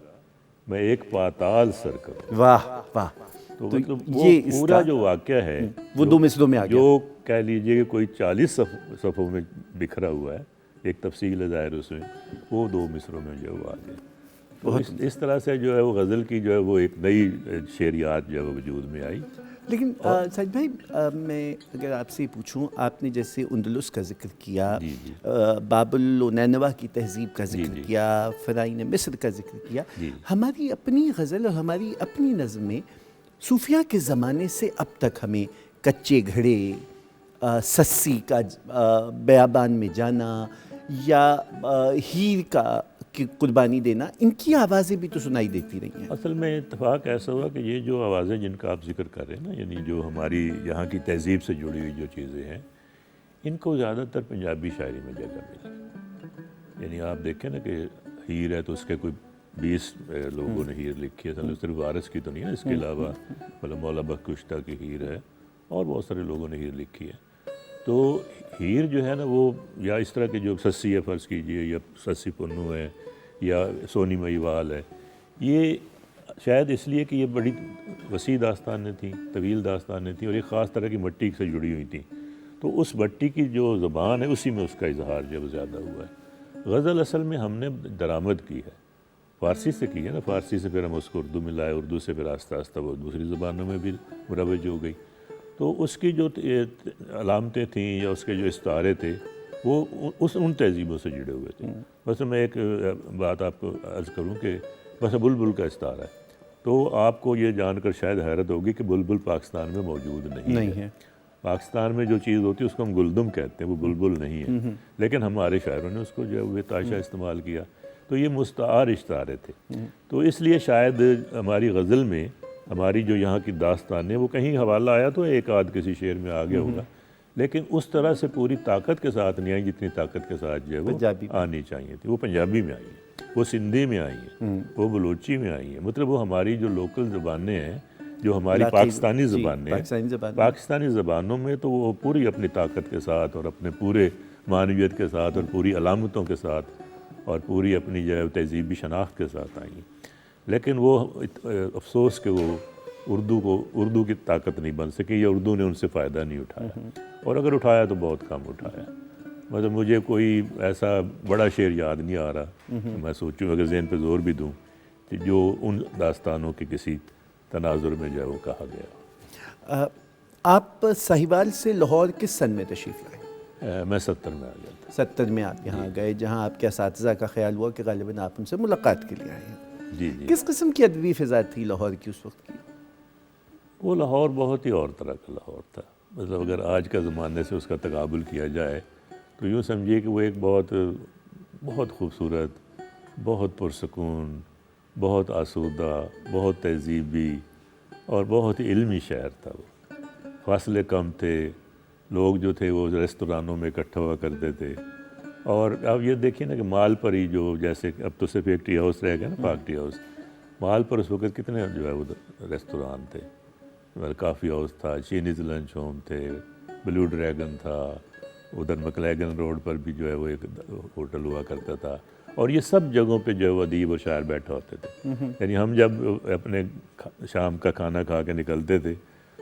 میں ایک پاتال سر کروں. واہ واہ. تو وہ پورا جو واقعہ ہے وہ 2 مصروں میں آ گیا، جو کہہ لیجئے کہ کوئی 40 صفحوں میں بکھرا ہوا ہے، ایک تفصیل ہے ظاہر اس میں، وہ 2 مصروں میں جو ہے وہ آ گیا. تو اس طرح سے جو ہے وہ غزل کی جو ہے وہ ایک نئی شعریات جو ہے وہ وجود میں آئی. لیکن ساجد بھائی میں اگر آپ سے پوچھوں، آپ نے جیسے اندلس کا ذکر کیا، بابل و نینوا کی تہذیب کا ذکر کیا، فرعین مصر کا ذکر کیا، ہماری اپنی غزل اور ہماری اپنی نظم میں صوفیہ کے زمانے سے اب تک ہمیں کچے گھڑے، سسی کا بیابان میں جانا یا ہیر کا قربانی دینا، ان کی آوازیں بھی تو سنائی دیتی رہی ہیں. اصل میں اتفاق ایسا ہوا کہ یہ جو آوازیں جن کا آپ ذکر کر رہے ہیں نا، یعنی جو ہماری یہاں کی تہذیب سے جڑی ہوئی جو چیزیں ہیں، ان کو زیادہ تر پنجابی شاعری میں جگہ ملی. یعنی آپ دیکھیں نا کہ ہیر ہے تو اس کے کوئی 20 لوگوں نے ہیر لکھی ہے، صرف وارث کی تو نہیں ہے، اس کے علاوہ مطلب مولا بخت کشتہ کی ہیر ہے اور بہت سارے لوگوں نے ہیر لکھی ہے۔ تو ہیر جو ہے نا وہ یا اس طرح کے جو سسی ہے فرض کیجئے، یا سسی پنو ہے یا سونی مہیوال ہے، یہ شاید اس لیے کہ یہ بڑی وسیع داستانیں تھیں، طویل داستانیں تھیں اور ایک خاص طرح کی مٹی سے جڑی ہوئی تھیں، تو اس مٹی کی جو زبان ہے اسی میں اس کا اظہار جو ہے وہ زیادہ ہوا ہے۔ غزل اصل میں ہم نے درآمد کی ہے، فارسی سے کی ہے نا، فارسی سے پھر ہم اس کو اردو میں لائے، اردو سے پھر آہستہ آہستہ وہ دوسری زبانوں میں بھی مروج ہو گئی۔ تو اس کی جو علامتیں تھیں یا اس کے جو استعارے تھے وہ ان تہذیبوں سے جڑے ہوئے تھے۔ بس میں ایک بات آپ کو عرض کروں کہ بس بلبل کا استعارہ ہے، تو آپ کو یہ جان کر شاید حیرت ہوگی کہ بلبل پاکستان میں موجود نہیں ہے۔ پاکستان میں جو چیز ہوتی ہے اس کو ہم گلدم کہتے ہیں، وہ بلبل نہیں ہے، لیکن ہمارے شاعروں نے اس کو جو ہے وہ تاشا استعمال کیا، تو یہ مستعار استعارے تھے۔ تو اس لیے شاید ہماری غزل میں ہماری جو یہاں کی داستانیں وہ کہیں حوالہ آیا تو ایک آدھ کسی شعر میں آ گیا ہوگا، لیکن اس طرح سے پوری طاقت کے ساتھ نہیں آئی جتنی طاقت کے ساتھ جو ہے وہ آنی چاہیے تھی۔ وہ پنجابی میں آئی ہے، وہ سندھی میں آئی ہیں، وہ بلوچی میں آئی ہیں، مطلب وہ ہماری جو لوکل زبانیں ہیں، جو ہماری پاکستانی زبانیں ہیں، پاکستانی زبانوں میں تو وہ پوری اپنی طاقت کے ساتھ اور اپنے پورے معنویت کے ساتھ اور پوری علامتوں کے ساتھ اور پوری اپنی جو ہے تہذیبی شناخت کے ساتھ آئی ہیں، لیکن وہ افسوس کہ وہ اردو کی طاقت نہیں بن سکی، یا اردو نے ان سے فائدہ نہیں اٹھایا، اور اگر اٹھایا تو بہت کم اٹھایا۔ مطلب مجھے کوئی ایسا بڑا شعر یاد نہیں آ رہا، میں سوچوں اگر ذہن پہ زور بھی دوں کہ جو ان داستانوں کے کسی تناظر میں جو ہے وہ کہا گیا۔ آپ ساہیوال سے لاہور کس سن میں تشریف لائے؟ میں 70 میں آ گیا تھا۔ 70 میں آپ یہاں گئے، جہاں آپ کے اساتذہ کا خیال ہوا کہ غالباً آپ ان سے ملاقات کے لیے آئے ہیں۔ جی جی، کس قسم کی ادبی فضا تھی لاہور کی اس وقت کی؟ وہ لاہور بہت ہی اور طرح کا لاہور تھا، مطلب اگر آج کا زمانے سے اس کا تقابل کیا جائے تو یوں سمجھیے کہ وہ ایک بہت خوبصورت، بہت پرسکون، بہت آسودہ، بہت تہذیبی اور بہت ہی علمی شہر تھا۔ وہ فاصلے کم تھے، لوگ جو تھے وہ ریستورانوں میں اکٹھا ہوا کرتے تھے، اور اب یہ دیکھیے نا کہ مال پر ہی جو جیسے اب تو صرف ایک ٹی ہاؤس رہ گیا نا، پاک ٹی ہاؤس، مال پر اس وقت کتنے جو ہے وہ ریستوران تھے، کافی ہاؤس تھا، چینیز لنچ ہوم تھے، بلو ڈریگن تھا، ادھر مکلیگن روڈ پر بھی جو ہے وہ ایک ہوٹل ہوا کرتا تھا، اور یہ سب جگہوں پہ جو ہے وہ ادیب اور شاعر بیٹھا ہوتے تھے۔ یعنی ہم جب اپنے شام کا کھانا کھا کے نکلتے تھے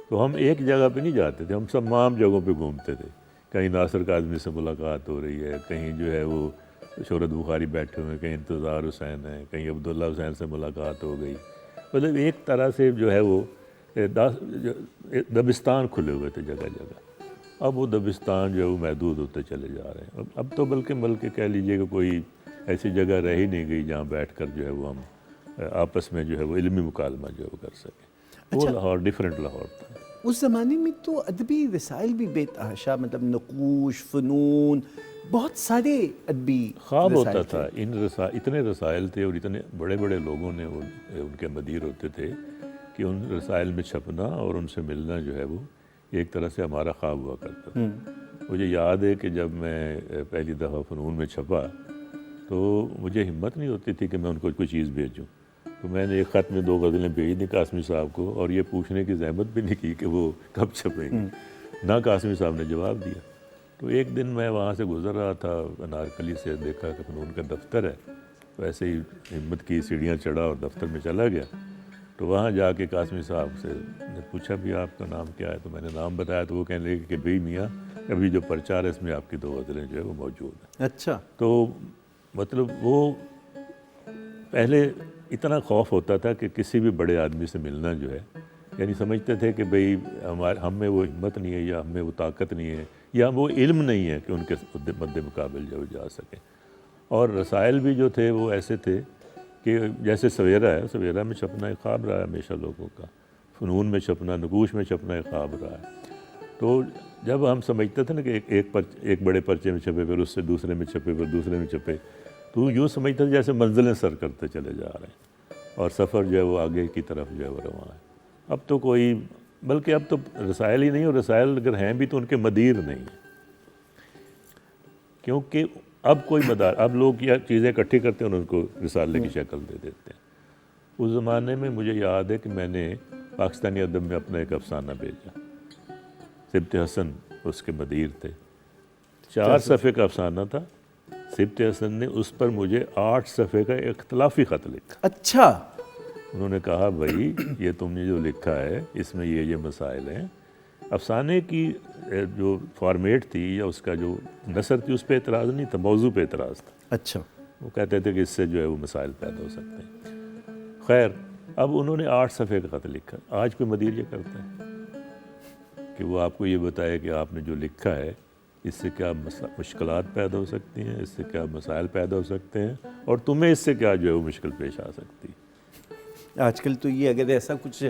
تو ہم ایک جگہ پہ نہیں جاتے تھے، ہم تمام جگہوں پہ گھومتے تھے، کہیں ناصر کاظمی سے ملاقات ہو رہی ہے، کہیں جو ہے وہ شہرت بخاری بیٹھے ہوئے ہیں، کہیں انتظار حسین ہیں، کہیں عبداللہ حسین سے ملاقات ہو گئی، مطلب ایک طرح سے جو ہے وہ دبستان کھلے ہوئے تھے جگہ جگہ۔ اب وہ دبستان جو ہے وہ محدود ہوتے چلے جا رہے ہیں، اب تو بلکہ کہہ لیجئے کہ کوئی ایسی جگہ رہ ہی نہیں گئی جہاں بیٹھ کر جو ہے وہ ہم آپس میں جو ہے وہ علمی مکالمہ جو ہے وہ کر سکیں۔ وہ لاہور ڈیفرنٹ لاہور تھا۔ اس زمانے میں تو ادبی رسائل بھی بے تحاشا، مطلب نقوش، فنون، بہت سارے ادبی خواب ہوتا تھا، اتنے رسائل تھے اور اتنے بڑے بڑے لوگوں نے ان کے مدیر ہوتے تھے کہ ان رسائل میں چھپنا اور ان سے ملنا جو ہے وہ ایک طرح سے ہمارا خواب ہوا کرتا تھا۔ مجھے یاد ہے کہ جب میں پہلی دفعہ فنون میں چھپا تو مجھے ہمت نہیں ہوتی تھی کہ میں ان کو کوئی چیز بھیجوں، تو میں نے ایک خط میں 2 غزلیں بھیج دیں قاسمی صاحب کو، اور یہ پوچھنے کی زحمت بھی نہیں کی کہ وہ کب چھپیں گے، نہ قاسمی صاحب نے جواب دیا۔ تو ایک دن میں وہاں سے گزر رہا تھا انارکلی سے، دیکھا کہ فنون کا دفتر ہے، تو ایسے ہی ہمت کی، سیڑھیاں چڑھا اور دفتر میں چلا گیا۔ تو وہاں جا کے قاسمی صاحب سے نے پوچھا بھی آپ کا نام کیا ہے، تو میں نے نام بتایا، تو وہ کہنے لگے کہ بھئی میاں ابھی جو پرچار ہے اس میں آپ کی 2 غزلیں جو ہے وہ موجود ہیں۔ اچھا، تو مطلب وہ پہلے اتنا خوف ہوتا تھا کہ کسی بھی بڑے آدمی سے ملنا جو ہے، یعنی سمجھتے تھے کہ بھئی ہم میں وہ ہمت نہیں ہے، یا ہم میں وہ طاقت نہیں ہے، یا وہ علم نہیں ہے کہ ان کے مد مقابل جو جا سکیں۔ اور رسائل بھی جو تھے وہ ایسے تھے کہ جیسے سویرا ہے، سویرا میں چھپنا ایک خواب رہا ہے ہمیشہ لوگوں کا، فنون میں چھپنا، نقوش میں چھپنا ایک خواب رہا ہے۔ تو جب ہم سمجھتے تھے نا کہ ایک بڑے پرچے میں چھپے، پھر اس سے دوسرے میں چھپے، پھر دوسرے میں چھپے، تو یوں سمجھتے تھے جیسے منزلیں سر کرتے چلے جا رہے ہیں اور سفر جو ہے وہ آگے کی طرف جو ہے وہ رواں ہے۔ اب تو کوئی، بلکہ اب تو رسائل ہی نہیں، اور رسائل اگر ہیں بھی تو ان کے مدیر نہیں ہیں، کیونکہ اب کوئی مدار، اب لوگ کیا چیزیں اکٹھی کرتے ہیں اور ان کو رسالے کی شکل دے دیتے ہیں. اس زمانے میں مجھے یاد ہے کہ میں نے پاکستانی ادب میں اپنا ایک افسانہ بھیجا. سبط حسن اس کے مدیر تھے. 4 صفحے کا افسانہ تھا. سبط حسن نے اس پر مجھے 8 صفحے کا اختلافی خط لکھا. اچھا. انہوں نے کہا بھائی یہ تم نے جو لکھا ہے اس میں یہ مسائل ہیں. افسانے کی جو فارمیٹ تھی یا اس کا جو نثر تھی اس پہ اعتراض نہیں تھا، موضوع پہ اعتراض تھا. اچھا. وہ کہتے تھے کہ اس سے جو ہے وہ مسائل پیدا ہو سکتے ہیں. خیر اب انہوں نے 8 صفحے کا خط لکھا. آج کوئی مدیر یہ کرتا ہے کہ وہ آپ کو یہ بتائے کہ آپ نے جو لکھا ہے اس سے کیا مشکلات پیدا ہو سکتی ہیں، اس سے کیا مسائل پیدا ہو سکتے ہیں، اور تمہیں اس سے کیا جو ہے وہ مشکل پیش آ سکتی ہے. آج کل تو یہ اگر ایسا کچھ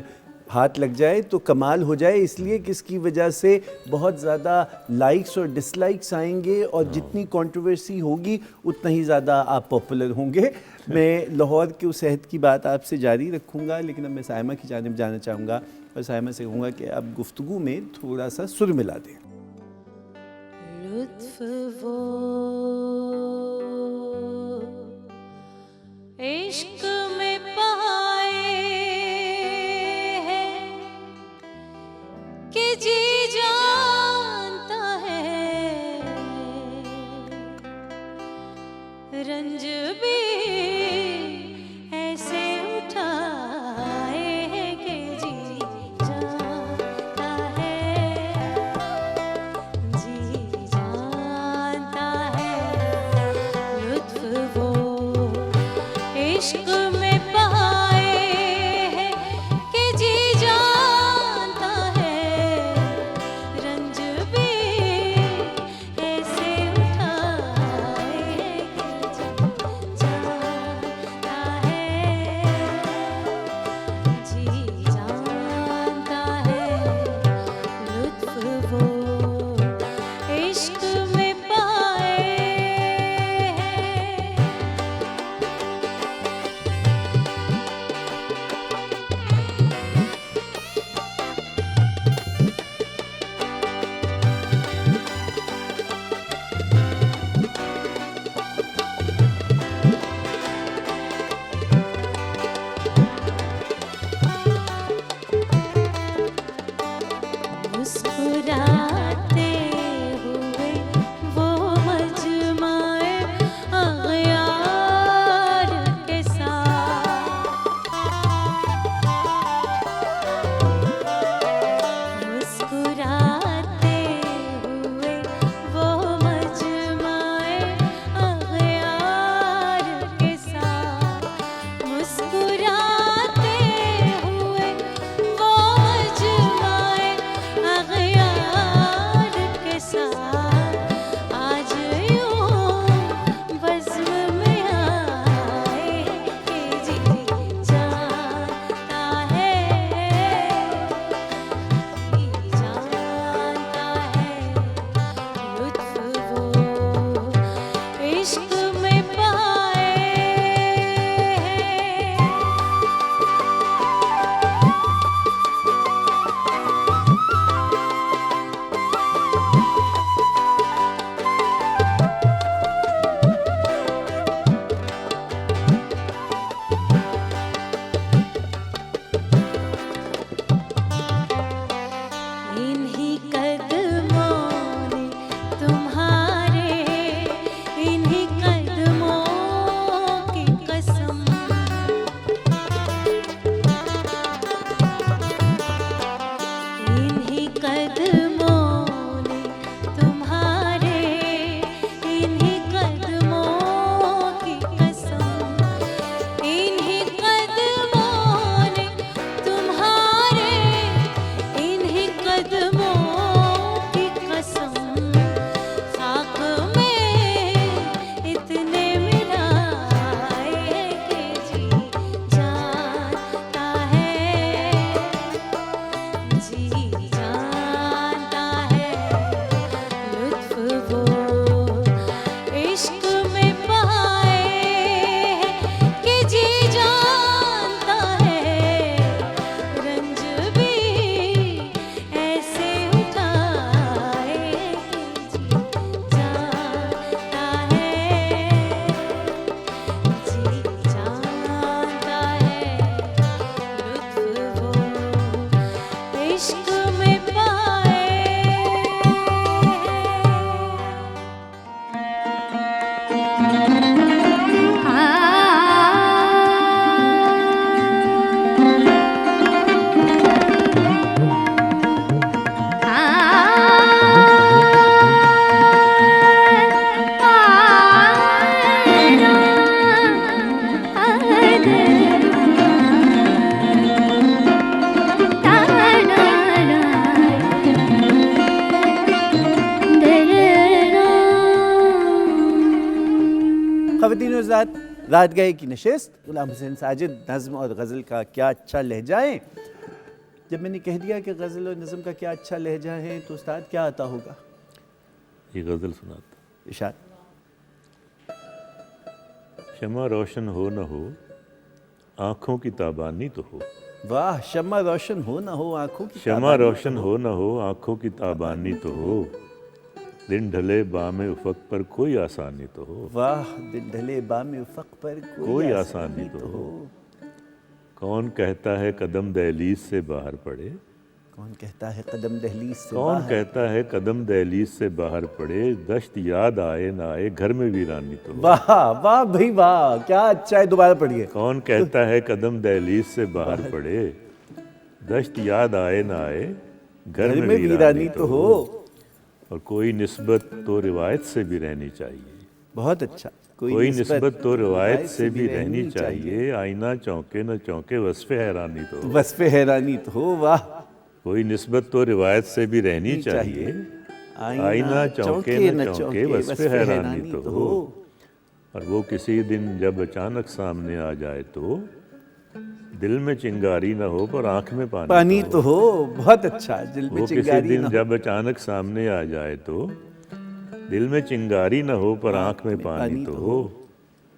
ہاتھ لگ جائے تو کمال ہو جائے، اس لیے کہ اس کی وجہ سے بہت زیادہ لائکس اور ڈس لائکس آئیں گے، اور جتنی کنٹروورسی ہوگی اتنا ہی زیادہ آپ پاپولر ہوں گے. میں لاہور کے اس عہد کی بات آپ سے جاری رکھوں گا، لیکن اب میں سائمہ کی جانب جانا چاہوں گا اور سائمہ سے کہوں گا کہ اب گفتگو میں تھوڑا سا سر ملا دیں. لطف وہ عشق میں پائے ہیں کہ جی جانتا ہے، رنج بھی ایسے اٹھائے ہیں کہ جی جانتا ہے، جی جانتا ہے. لطف وہ عشق میں پائے ہیں کہ جی جانتا ہے، رنج بھی ایسے اٹھائے ہیں کہ جی جانتا ہے، جی جانتا ہے. لطف وہ عشق میں پائے ہیں. رات گئے کی نشست، غلام حسین ساجد، نظم اور غزل کا کیا اچھا لہجہ ہے۔ جب میں نے کہہ دیا کہ غزل اور نظم کا کیا اچھا لہجہ ہے تو استاد کیا آتا ہوگا؟ یہ غزل سناتا۔ ارشاد۔ شمع روشن ہو نہ ہو آنکھوں کی تابانی تو ہو، واہ، شمع روشن ہو نہ ہو آنکھوں کی شمع روشن ہو نہ ہو آنکھوں کی تابانی تو ہو، دن ڈھلے بام افق پر کوئی آسانی تو ہو، واہ، دن ڈھلے بام افق پر کوئی آسانی تو ہو، کون کہتا ہے قدم دہلیز سے باہر پڑے، کون کہتا ہے قدم دہلیز سے کون باہر، کہتا ہے قدم دہلیز سے باہر پڑے، دشت یاد آئے نہ آئے گھر میں ویرانی تو ہو، واہ واہ بھائی واہ، کیا اچھا ہے، دوبارہ پڑھیے۔ کون کہتا ہے قدم دہلیز سے باہر پڑے، دشت یاد آئے نہ آئے گھر میں ویرانی تو ہو، اور کوئی نسبت تو روایت سے بھی رہنی چاہیے، بہت اچھا، کوئی نسبت تو روایت سے بھی رہنی چاہیے، آئینہ چونکے نہ چونکے وصف حیرانی تو ہو، وصف حیرانی تو ہو، واہ، کوئی نسبت تو روایت سے بھی رہنی چاہیے، آئینہ چونکے نہ چونکے وصف حیرانی تو ہو، اور وہ کسی دن جب اچانک سامنے آ جائے تو دل میں چنگاری نہ ہو پر آنکھ میں پانی تو ہو، بہت اچھا، دل میں وہ کسی چنگاری دن نہ جب اچانک سامنے آ جائے تو دل میں چنگاری نہ ہو پر آنکھ میں پانی تو ہو،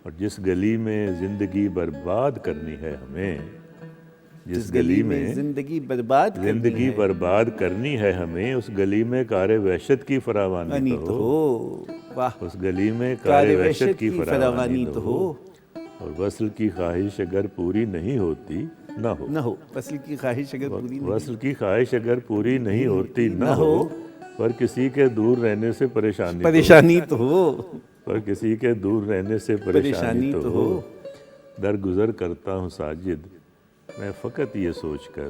اور جس گلی میں زندگی برباد کرنی ہے ہمیں، جس گلی میں زندگی برباد زندگی برباد کرنی ہے ہمیں، اس گلی میں کار وحشت کی فراوانی کرنی تو تو ہو، ہو، واہ، اس گلی میں کار کار وحشت وحشت کی کی فراوانی تو ہو، اور وصل کی خواہش اگر پوری نہیں ہوتی نہ ہو، نہ ہو، وصل کی خواہش اگر پوری نہیں، وصل کی خواہش اگر پوری نہیں ہوتی نہ ہو، پر کسی کے دور رہنے سے پریشانی پریشانی تو ہو، پر کسی کے دور رہنے سے پریشانی تو ہو، درگزر کرتا ہوں ساجد میں فقط یہ سوچ کر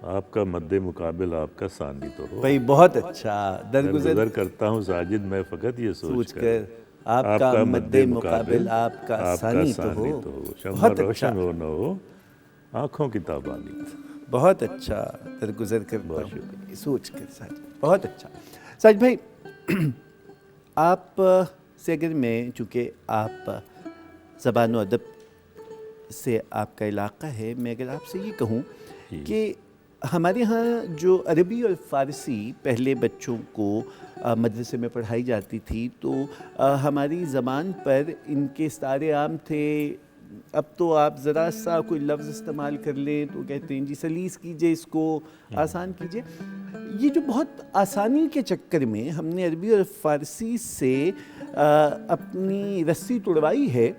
آپ کا مد مقابل آپ کا ثانی تو ہو، بھائی بہت اچھا، درگزر کرتا ہوں ساجد میں فقط یہ سوچ کر آپ کا مد مقابل آپ کا ثانی تو ہو، شمع روشن ہو نہ ہو آنکھوں کی تابانی، بہت اچھا، درگزر کرتا ہوں سوچ کر، ساجد بہت اچھا۔ ساجد بھائی، آپ سے اگر میں، چونکہ آپ زبان و ادب سے آپ کا علاقہ ہے، میں اگر آپ سے یہ کہوں کہ ہمارے ہاں جو عربی اور فارسی پہلے بچوں کو مدرسے میں پڑھائی جاتی تھی تو ہماری زبان پر ان کے استعارے عام تھے۔ اب تو آپ ذرا سا کوئی لفظ استعمال کر لیں تو کہتے ہیں جی سلیس کیجئے، اس کو آسان کیجئے۔ یہ جو بہت آسانی کے چکر میں ہم نے عربی اور فارسی سے اپنی رسی توڑوائی ہے،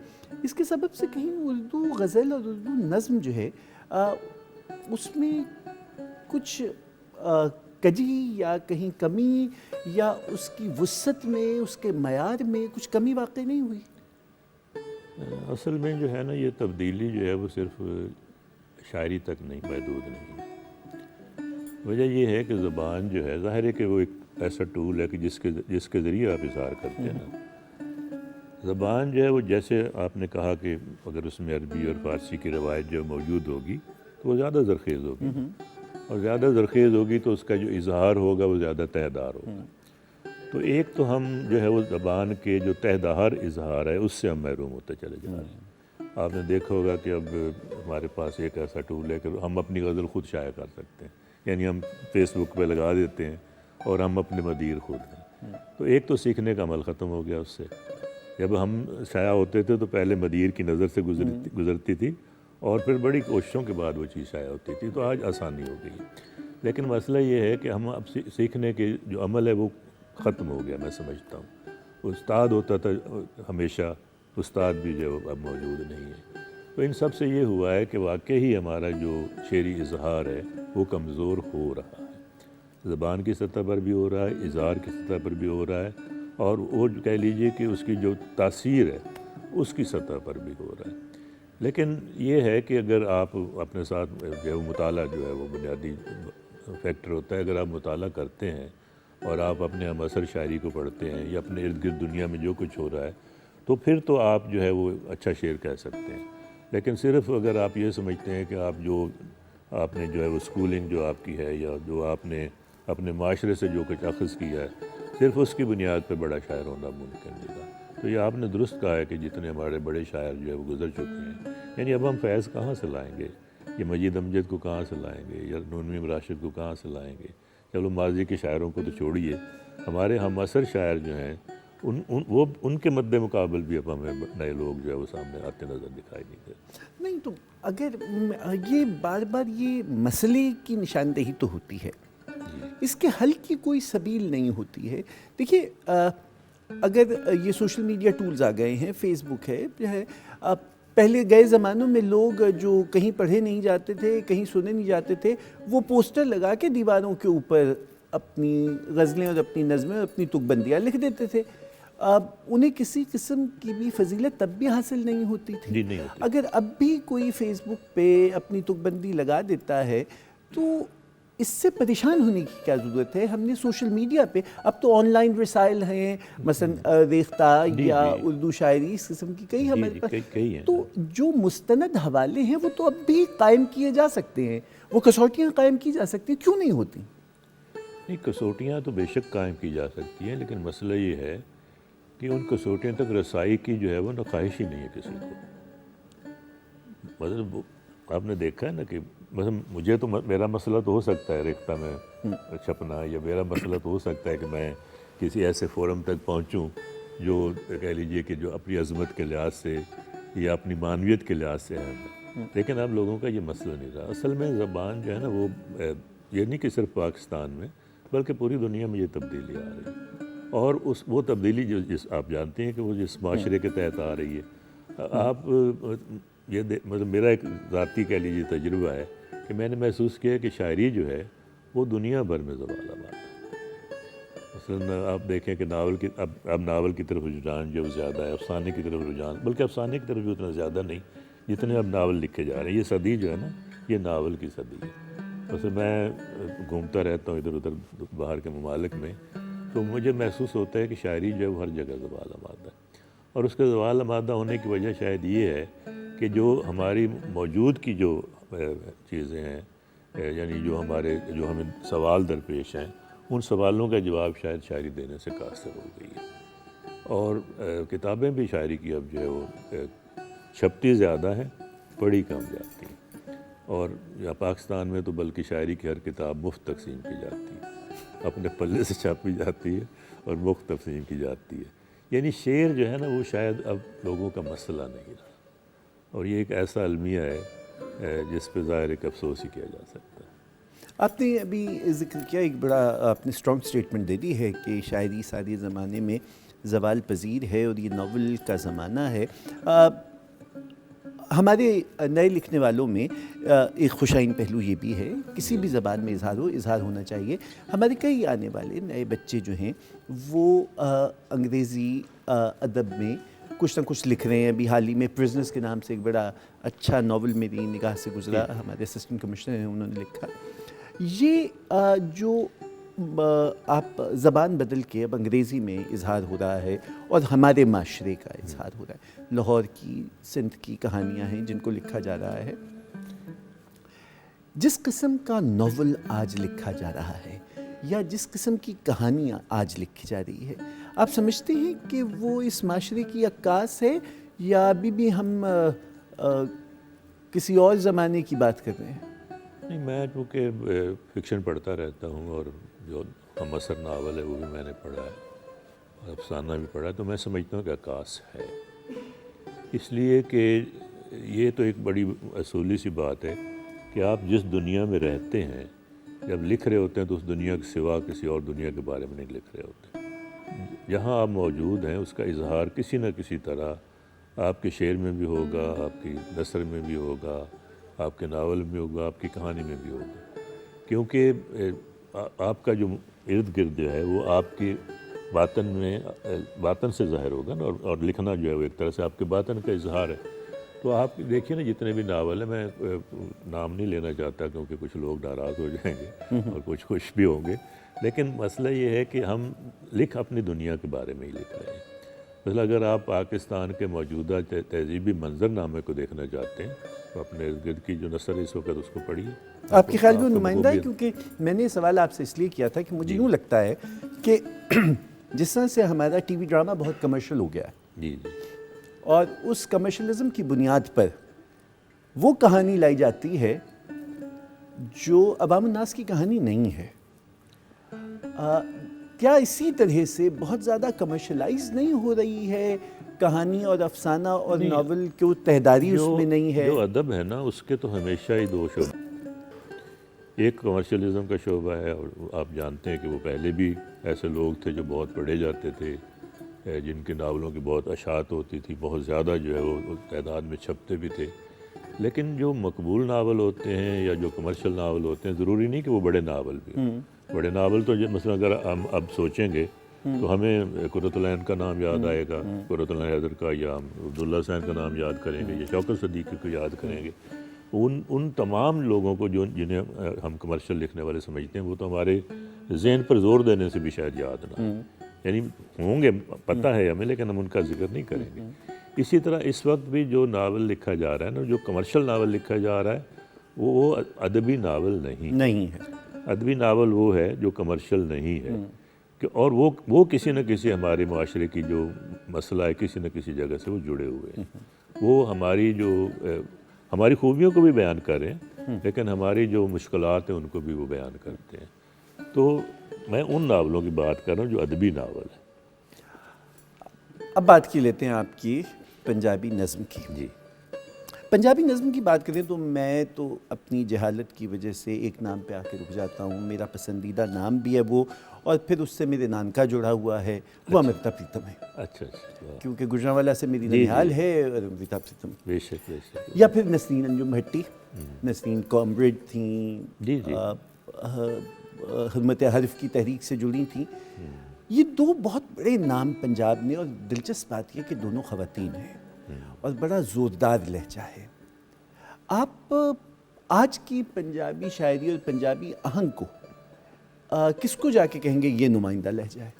اس کے سبب سے کہیں اردو غزل اور اردو نظم جو ہے اس میں کچھ کجی یا کہیں کمی یا اس کی وسعت میں، اس کے معیار میں کچھ کمی واقع نہیں ہوئی؟ اصل میں جو ہے نا، یہ تبدیلی جو ہے وہ صرف شاعری تک نہیں، محدود نہیں۔ وجہ یہ ہے کہ زبان جو ہے، ظاہر ہے کہ وہ ایک ایسا ٹول ہے کہ جس کے ذریعے آپ اظہار کرتے ہیں نا۔ زبان جو ہے وہ، جیسے آپ نے کہا کہ اگر اس میں عربی اور فارسی کی روایت جو موجود ہوگی تو وہ زیادہ زرخیز ہوگی، اور زیادہ زرخیز ہوگی تو اس کا جو اظہار ہوگا وہ زیادہ تہدار ہوگا۔ تو ایک تو ہم جو ہے وہ زبان کے جو تہدار اظہار ہے اس سے ہم محروم ہوتے چلے جا رہے ہیں۔ آپ نے دیکھا ہوگا کہ اب ہمارے پاس ایک ایسا ٹول ہے کہ ہم اپنی غزل خود شائع کر سکتے ہیں، یعنی ہم فیس بک پہ لگا دیتے ہیں اور ہم اپنے مدیر خود ہیں۔ تو ایک تو سیکھنے کا عمل ختم ہو گیا اس سے۔ جب ہم شائع ہوتے تھے تو پہلے مدیر کی نظر سے گزرتی تھی اور پھر بڑی کوششوں کے بعد وہ چیز شائع ہوتی تھی، تو آج آسانی ہو گئی ہے۔ لیکن مسئلہ یہ ہے کہ ہم اب سیکھنے کے جو عمل ہے وہ ختم ہو گیا، میں سمجھتا ہوں۔ استاد ہوتا تھا ہمیشہ، استاد بھی جو اب موجود نہیں ہے۔ تو ان سب سے یہ ہوا ہے کہ واقعی ہمارا جو شعری اظہار ہے وہ کمزور ہو رہا ہے، زبان کی سطح پر بھی ہو رہا ہے، اظہار کی سطح پر بھی ہو رہا ہے، اور وہ کہہ لیجئے کہ اس کی جو تاثیر ہے اس کی سطح پر بھی ہو رہا ہے۔ لیکن یہ ہے کہ اگر آپ اپنے ساتھ جو مطالعہ جو ہے وہ بنیادی فیکٹر ہوتا ہے، اگر آپ مطالعہ کرتے ہیں اور آپ اپنے ہم اثر شاعری کو پڑھتے ہیں یا اپنے ارد گرد دنیا میں جو کچھ ہو رہا ہے، تو پھر تو آپ جو ہے وہ اچھا شعر کہہ سکتے ہیں۔ لیکن صرف اگر آپ یہ سمجھتے ہیں کہ آپ نے جو ہے وہ اسکولنگ جو آپ کی ہے یا جو آپ نے اپنے معاشرے سے جو کچھ اخذ کیا ہے، صرف اس کی بنیاد پہ بڑا شاعر ہونا ممکن نہیں تھا۔ تو یہ آپ نے درست کہا ہے کہ جتنے ہمارے بڑے شاعر جو ہے وہ گزر چکے ہیں، یعنی اب ہم فیض کہاں سے لائیں گے، یہ مجید امجد کو کہاں سے لائیں گے، یا نونوی راشد کو کہاں سے لائیں گے؟ چلو ماضی کے شاعروں کو تو چھوڑیے، ہمارے ہم عصر شاعر جو ہیں ان کے مد مقابل بھی اب ہمیں نئے لوگ جو ہے وہ سامنے آتے نظر دکھائی نہیں دیتے۔ نہیں تو اگر یہ بار بار یہ مسئلے کی نشاندہی تو ہوتی ہے، اس کے حل کی کوئی سبیل نہیں ہوتی ہے۔ دیکھیے اگر یہ سوشل میڈیا ٹولز آ گئے ہیں، فیس بک ہے جو ہے، پہلے گئے زمانوں میں لوگ جو کہیں پڑھے نہیں جاتے تھے، کہیں سنے نہیں جاتے تھے، وہ پوسٹر لگا کے دیواروں کے اوپر اپنی غزلیں اور اپنی نظمیں اور اپنی تک بندیاں لکھ دیتے تھے۔ اب انہیں کسی قسم کی بھی فضیلت تب بھی حاصل نہیں ہوتی تھی۔ جی نہیں ہوتی۔ اگر اب بھی کوئی فیس بک پہ اپنی تک بندی لگا دیتا ہے تو اس سے پریشان ہونے کی کیا ضرورت ہے؟ ہم نے سوشل میڈیا پہ اب تو آن لائن رسائل ہیں، مثلا ریختہ یا اردو شاعری، اس قسم کی کئی ہمارے پاس، کئی ہیں۔ تو جو مستند حوالے ہیں وہ تو اب بھی قائم کیے جا سکتے ہیں، وہ کسوٹیاں قائم کی جا سکتی ہیں، کیوں نہیں ہوتی؟ نہیں، کسوٹیاں تو بے شک قائم کی جا سکتی ہیں، لیکن مسئلہ یہ ہے کہ ان کسوٹیوں تک رسائی کی جو ہے وہ خواہش ہی نہیں ہے کسی کو۔ مطلب آپ نے دیکھا ہے نا کہ مثلا مجھے تو میرا مسئلہ تو ہو سکتا ہے ریختہ میں چھپنا، یا میرا مسئلہ تو ہو سکتا ہے کہ میں کسی ایسے فورم تک پہنچوں جو کہہ لیجئے کہ جو اپنی عظمت کے لحاظ سے یا اپنی معنویت کے لحاظ سے اہم ہے، لیکن اب لوگوں کا یہ مسئلہ نہیں رہا۔ اصل میں زبان جو ہے نا وہ یہ نہیں کہ صرف پاکستان میں بلکہ پوری دنیا میں یہ تبدیلی آ رہی ہے، اور وہ تبدیلی جس آپ جانتے ہیں کہ وہ جس معاشرے کے تحت آ رہی ہے، آپ یہ مطلب میرا ایک ذاتی کہہ لیجیے تجربہ ہے کہ میں نے محسوس کیا کہ شاعری جو ہے وہ دنیا بھر میں زوال آباد ہے۔ مثلاً آپ دیکھیں کہ ناول کی اب ناول کی طرف رجحان جو زیادہ ہے، افسانے کی طرف رجحان، بلکہ افسانے کی طرف بھی اتنا زیادہ نہیں جتنے اب ناول لکھے جا رہے ہیں۔ یہ صدی جو ہے نا یہ ناول کی صدی ہے۔ ویسے میں گھومتا رہتا ہوں ادھر ادھر باہر کے ممالک میں، تو مجھے محسوس ہوتا ہے کہ شاعری جو ہے وہ ہر جگہ زوال آباد ہے، اور اس کے زوال آبادہ ہونے کی وجہ شاید یہ ہے کہ جو ہماری موجود کی جو چیزیں ہیں، یعنی جو ہمیں سوال درپیش ہیں، ان سوالوں کا جواب شاید شاعری دینے سے قاصر ہو گئی ہے، اور کتابیں بھی شاعری کی اب جو ہے وہ چھپتی زیادہ ہیں، پڑھی کم جاتی ہیں، اور یا پاکستان میں تو بلکہ شاعری کی ہر کتاب مفت تقسیم کی جاتی ہے، اپنے پلے سے چھاپی جاتی ہے اور مفت تقسیم کی جاتی ہے۔ یعنی شعر جو ہے نا وہ شاید اب لوگوں کا مسئلہ نہیں رہا، اور یہ ایک ایسا المیہ ہے جس پہ ظاہر ایک افسوس ہی کیا جا سکتا ہے۔ آپ نے ابھی ذکر کیا، ایک بڑا آپ نے اسٹرانگ سٹیٹمنٹ دے دی ہے کہ شاعری سارے زمانے میں زوال پذیر ہے اور یہ ناول کا زمانہ ہے۔ ہمارے نئے لکھنے والوں میں ایک خوشائن پہلو یہ بھی ہے، کسی بھی زبان میں اظہار ہونا چاہیے۔ ہمارے کئی آنے والے نئے بچے جو ہیں وہ انگریزی ادب میں کچھ نہ کچھ لکھ رہے ہیں۔ ابھی حال ہی میں پرزنرز کے نام سے ایک بڑا اچھا ناول میری نگاہ سے گزرا، ہمارے اسسٹنٹ کمشنر ہیں انہوں نے لکھا۔ یہ جو آپ زبان بدل کے اب انگریزی میں اظہار ہو رہا ہے اور ہمارے معاشرے کا اظہار ہو رہا ہے، لاہور کی، سندھ کی کہانیاں ہیں جن کو لکھا جا رہا ہے، جس قسم کا ناول آج لکھا جا رہا ہے یا جس قسم کی کہانیاں آج لکھی جا رہی ہے، آپ سمجھتے ہیں کہ وہ اس معاشرے کی عکاس ہے یا ابھی بھی ہم کسی اور زمانے کی بات کر رہے ہیں؟ نہیں، میں چونکہ فکشن پڑھتا رہتا ہوں اور جو ہم عصر ناول ہے وہ بھی میں نے پڑھا ہے اور افسانہ بھی پڑھا ہے، تو میں سمجھتا ہوں کہ عکاس ہے، اس لیے کہ یہ تو ایک بڑی اصولی سی بات ہے کہ آپ جس دنیا میں رہتے ہیں، جب لکھ رہے ہوتے ہیں تو اس دنیا کے سوا کسی اور دنیا کے بارے میں نہیں لکھ رہے ہوتے۔ جہاں آپ موجود ہیں اس کا اظہار کسی نہ کسی طرح آپ کے شعر میں بھی ہوگا، آپ کی نثر میں بھی ہوگا، آپ کے ناول میں ہوگا، آپ کی کہانی میں بھی ہوگا، کیونکہ آپ کا جو ارد گرد جو ہے وہ آپ کی باطن سے ظاہر ہوگا نا، اور لکھنا جو ہے وہ ایک طرح سے آپ کے باطن کا اظہار ہے۔ تو آپ دیکھیے نا جتنے بھی ناول ہیں، میں نام نہیں لینا چاہتا کیونکہ کچھ لوگ ناراض ہو جائیں گے اور کچھ خوش بھی ہوں گے، لیکن مسئلہ یہ ہے کہ ہم اپنی دنیا کے بارے میں ہی لکھ رہے ہیں۔ مثلا اگر آپ پاکستان کے موجودہ تہذیبی منظر نامے کو دیکھنا چاہتے ہیں تو اپنے ارد گرد کی جو نثر ہے اس وقت اس کو پڑھیے۔ آپ کے خیال میں وہ نمائندہ ہے؟ کیونکہ میں نے یہ سوال آپ سے اس لیے کیا تھا کہ مجھے یوں لگتا ہے کہ جس طرح سے ہمارا ٹی وی ڈرامہ بہت کمرشل ہو گیا ہے، جی جی اور اس کمرشلزم کی بنیاد پر وہ کہانی لائی جاتی ہے جو عوام الناس کی کہانی نہیں ہے. کیا اسی طرح سے بہت زیادہ کمرشلائز نہیں ہو رہی ہے کہانی اور افسانہ اور ناول کیوں تہداری اس میں نہیں ہے؟ جو ادب ہے نا اس کے تو ہمیشہ ہی دو شعبے، ایک کمرشلزم کا شعبہ ہے، اور آپ جانتے ہیں کہ وہ پہلے بھی ایسے لوگ تھے جو بہت پڑھے جاتے تھے، جن کے ناولوں کی بہت اشاعت ہوتی تھی، بہت زیادہ جو ہے وہ تعداد میں چھپتے بھی تھے. لیکن جو مقبول ناول ہوتے ہیں یا جو کمرشل ناول ہوتے ہیں، ضروری نہیں کہ وہ بڑے ناول بھی ہوں. بڑے ناول تو مثلا اگر ہم اب سوچیں گے تو ہمیں قرۃ العین کا نام یاد آئے گا، قرۃ العین حیدر کا، یا عبداللہ حسین کا نام یاد کریں گے، یا شوکت صدیقی کو یاد کریں گے. ان تمام لوگوں کو جنہیں ہم کمرشل لکھنے والے سمجھتے ہیں، وہ تو ہمارے ذہن پر زور دینے سے بھی شاید یاد نہ، یعنی ہوں گے پتہ ہے ہمیں، لیکن ہم ان کا ذکر نہیں کریں گے. اسی طرح اس وقت بھی جو ناول لکھا جا رہا ہے نا، جو کمرشل ناول لکھا جا رہا ہے، وہ ادبی ناول نہیں ہے. ادبی ناول وہ ہے جو کمرشل نہیں ہے، کہ اور وہ کسی نہ کسی ہمارے معاشرے کی جو مسئلہ ہے، کسی نہ کسی جگہ سے وہ جڑے ہوئے ہیں. وہ ہماری خوبیوں کو بھی بیان کر رہے ہیں، لیکن ہماری جو مشکلات ہیں ان کو بھی وہ بیان کرتے ہیں. تو میں ان ناولوں کی بات کر رہا ہوں جو ادبی ناول ہے. اب بات کی لیتے ہیں آپ کی پنجابی نظم کی. جی پنجابی نظم کی بات کریں تو میں تو اپنی جہالت کی وجہ سے ایک نام پہ آ کے رک جاتا ہوں. میرا پسندیدہ نام بھی ہے وہ، اور پھر اس سے میرے نانکا جڑا ہوا ہے، وہ امرتا پریتم ہے. اچھا اچھا، کیونکہ گجرانوالا سے میری ننیال ہے، اور امرتا پریتم. بے شک بے شک. یا پھر نسرین انجم بھٹی، نسرین کامریڈ تھیں، جی جی حرمت حرف کی تحریک سے جڑی تھیں. یہ دو بہت بڑے نام پنجاب میں، اور دلچسپ بات یہ کہ دونوں خواتین ہیں اور بڑا زوردار لہجہ ہے. آپ آج کی پنجابی شاعری اور پنجابی آہنگ کو کس کو جا کے کہیں گے یہ نمائندہ لہجہ ہے؟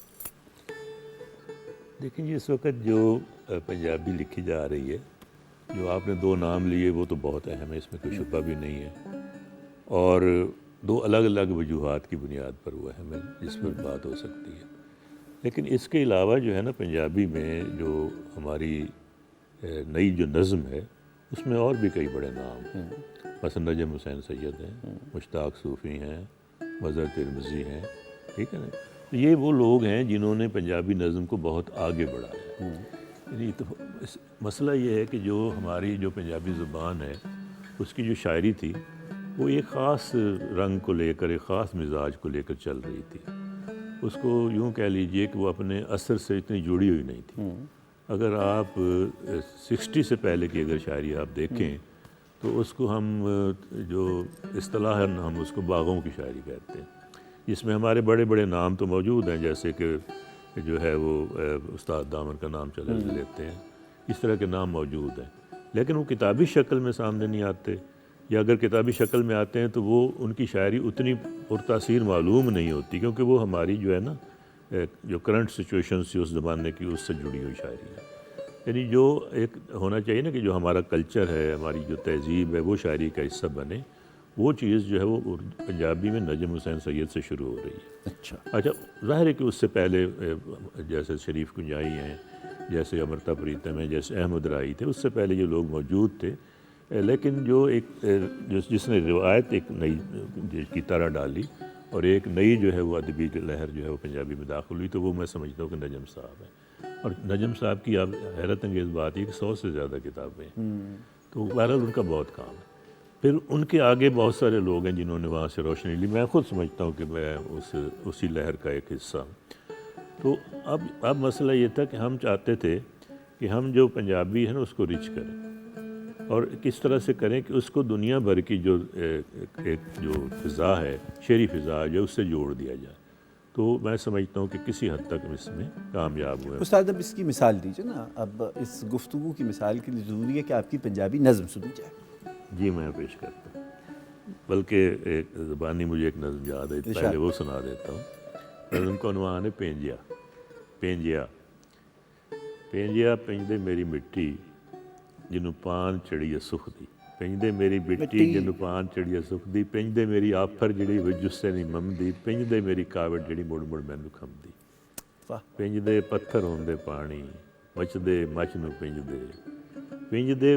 دیکھیں جی، اس وقت جو پنجابی لکھی جا رہی ہے، جو آپ نے دو نام لیے وہ تو بہت اہم ہے، اس میں کوئی شبہ بھی نہیں ہے، اور دو الگ الگ وجوہات کی بنیاد پر وہ اہم ہے جس پر بات ہو سکتی ہے. لیکن اس کے علاوہ جو ہے نا، پنجابی میں جو ہماری نئی جو نظم ہے اس میں اور بھی کئی بڑے نام ہیں. مثلا نجم حسین سید ہیں، مشتاق صوفی ہیں، مظہر ترمذی ہیں، ٹھیک ہے نا. یہ وہ لوگ ہیں جنہوں نے پنجابی نظم کو بہت آگے بڑھایا. یعنی تو مسئلہ یہ ہے کہ جو ہماری جو پنجابی زبان ہے اس کی جو شاعری تھی وہ ایک خاص رنگ کو لے کر، ایک خاص مزاج کو لے کر چل رہی تھی. اس کو یوں کہہ لیجئے کہ وہ اپنے اثر سے اتنی جڑی ہوئی نہیں تھی. اگر آپ 60 سے پہلے کی اگر شاعری آپ دیکھیں تو اس کو ہم جو اصطلاحاً ہم اس کو باغوں کی شاعری کہتے ہیں، جس میں ہمارے بڑے بڑے نام تو موجود ہیں، جیسے کہ جو ہے وہ استاد دامن کا نام چلے لیتے ہیں، اس طرح کے نام موجود ہیں. لیکن وہ کتابی شکل میں سامنے نہیں آتے، یا اگر کتابی شکل میں آتے ہیں تو وہ ان کی شاعری اتنی پرتاثیر معلوم نہیں ہوتی، کیونکہ وہ ہماری جو ہے نا جو کرنٹ سچویشن سے اس زمانے کی اس سے جڑی ہوئی شاعری ہے. یعنی جو ایک ہونا چاہیے نا کہ جو ہمارا کلچر ہے، ہماری جو تہذیب ہے، وہ شاعری کا حصہ بنے، وہ چیز جو ہے وہ پنجابی میں نجم حسین سید سے شروع ہو رہی ہے. اچھا ظاہر ہے کہ اس سے پہلے جیسے شریف کنجائی ہیں، جیسے امرتا پریتم ہیں، جیسے احمد رائی تھے، اس سے پہلے یہ لوگ موجود تھے. لیکن جو ایک جس نے روایت ایک نئی کی طرح ڈالی اور ایک نئی جو ہے وہ ادبی لہر جو ہے وہ پنجابی میں داخل ہوئی، تو وہ میں سمجھتا ہوں کہ نجم صاحب ہیں. اور نجم صاحب کی اب حیرت انگیز بات ہے کہ 100 سے زیادہ کتابیں ہیں، تو بہرحال ان کا بہت کام ہے. پھر ان کے آگے بہت سارے لوگ ہیں جنہوں نے وہاں سے روشنی لی. میں خود سمجھتا ہوں کہ میں اسی لہر کا ایک حصہ ہوں. تو اب مسئلہ یہ تھا کہ ہم چاہتے تھے کہ ہم جو پنجابی ہے نا اس کو رچ کریں، اور کس طرح سے کریں کہ اس کو دنیا بھر کی جو ایک جو فضا ہے، شعری فضا ہے، جو اس سے جوڑ دیا جائے. تو میں سمجھتا ہوں کہ کسی حد تک اس میں کامیاب ہوئے. استاد اب اس کی مثال دیجیے نا. اب اس گفتگو کی مثال کے لیے ضروری ہے کہ آپ کی پنجابی نظم سنی جائے. جی میں پیش کرتا ہوں، بلکہ ایک زبانی مجھے ایک نظم یاد ہے، پہلے وہ سنا دیتا ہوں. نظم کا عنوان ہے پینجیا. پینجیا پینجیا پینجدے میری مٹی جنوں پان چڑھی ہے سکھ دی. پینجدے میری مٹی جنوں پان چڑھی ہے سکھ دی. پینجدے میری آفر جڑی وجسے نہیں ممدی. پینجدے میری کاوٹ جڑی مڑ مڑ مینوں کھمدی. پینجدے پتھر ہوندے پانی ਮਚਦੇ ਮਚ ਨੂੰ ਪਿੰਜਦੇ, ਪਿੰਜਦੇ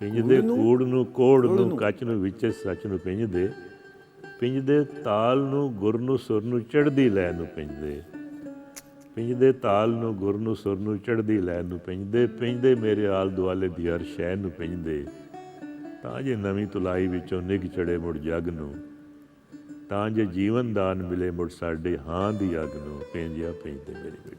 ਪਿੰਜਦੇ ਕੂੜ ਨੂੰ ਕੋੜ ਨੂੰ ਕੱਚ ਨੂੰ ਵਿੱਚੇ ਸੱਚ ਨੂੰ ਪਿੰਜਦੇ, ਪਿੰਜਦੇ ਤਾਲ ਨੂੰ ਗੁਰ ਨੂੰ ਸੁਰ ਨੂੰ ਚੜ੍ਹਦੀ ਲੈ ਨੂੰ ਪਿੰਜਦੇ, ਪਿੰਜਦੇ ਤਾਲ ਨੂੰ ਗੁਰ ਨੂੰ ਸੁਰ ਨੂੰ ਚੜ੍ਹਦੀ ਲੈ ਨੂੰ ਪਿੰਜਦੇ, ਪਿੰਜਦੇ ਮੇਰੇ ਆਲ ਦੁਆਲੇ ਦੀ ਹਰ ਸ਼ੈ ਨੂੰ ਪਿੰਜਦੇ, ਤਾਂ ਜੇ ਨਵੀਂ ਤੁਲਾਈ ਵਿੱਚੋਂ ਨਿੱਘ ਚੜੇ ਮੁੜ ਜਗ ਨੂੰ, ਤਾਂ ਜੇ ਜੀਵਨ ਦਾਨ ਮਿਲੇ ਮੁੜ ਸਾਡੇ ਹਾਂ ਦੀ ਅਗ ਨੂੰ, ਪਿੰਜਿਆ ਪਿੰਜਦੇ ਮੇਰੀ ਬੇਟੀ।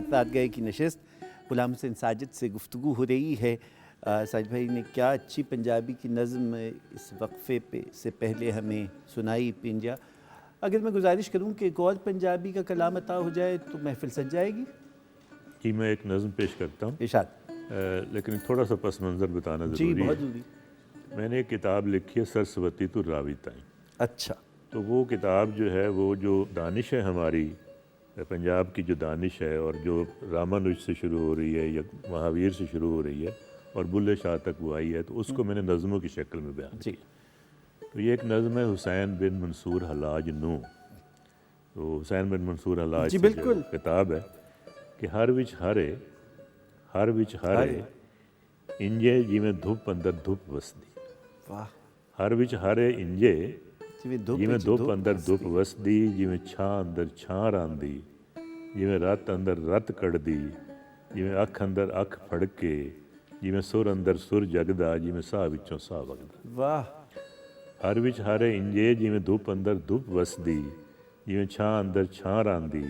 ساتھ رات گئے کی نشست غلام حسین ساجد سے گفتگو ہو رہی ہے۔ ساجد بھائی نے کیا اچھی پنجابی کی نظم اس وقفے سے پہلے ہمیں سنائی پنجا۔ اگر میں گزارش کروں کہ ایک اور پنجابی کا کلام عطا ہو جائے تو محفل سج جائے گی۔ جی میں ایک نظم پیش کرتا ہوں، ارشاد۔ لیکن تھوڑا سا پس منظر بتانا جی ضروری بہت ہے۔ ضروری۔ میں نے ایک کتاب لکھی ہے سرسوتی تو راوی تائیں۔ اچھا، تو وہ کتاب جو ہے وہ جو دانش ہے ہماری پنجاب کی جو دانش ہے، اور جو رامانج سے شروع ہو رہی ہے یا مہاویر سے شروع ہو رہی ہے اور بلے شاہ تک وہ آئی ہے، تو اس کو میں نے نظموں کی شکل میں بیان جی کیا۔ تو یہ ایک نظم ہے حسین بن منصور حلاج نو۔ تو حسین بن منصور حلاج جی کی جو بالکل۔ کتاب ہے کہ ہر وچ ہرے انجے جیویں دھپ اندر دھپ وسدی، واہ، ہر وچ ہرے انجے جیویں وچ دھپ اندر دھپ وسدی، جیویں چھاں اندر چھاں راندی، جیویں رت اندر رت کڑدی، جیویں اکھ اندر اکھ پھڑکے، جیویں سر اندر سر جگدا، جیویں ساہ وچوں ساہ وگدا۔ واہ، ہر وچ ہرے انجے جیویں دھپ اندر دھپ وسدی، جیویں چھاں اندر چھاں راندی،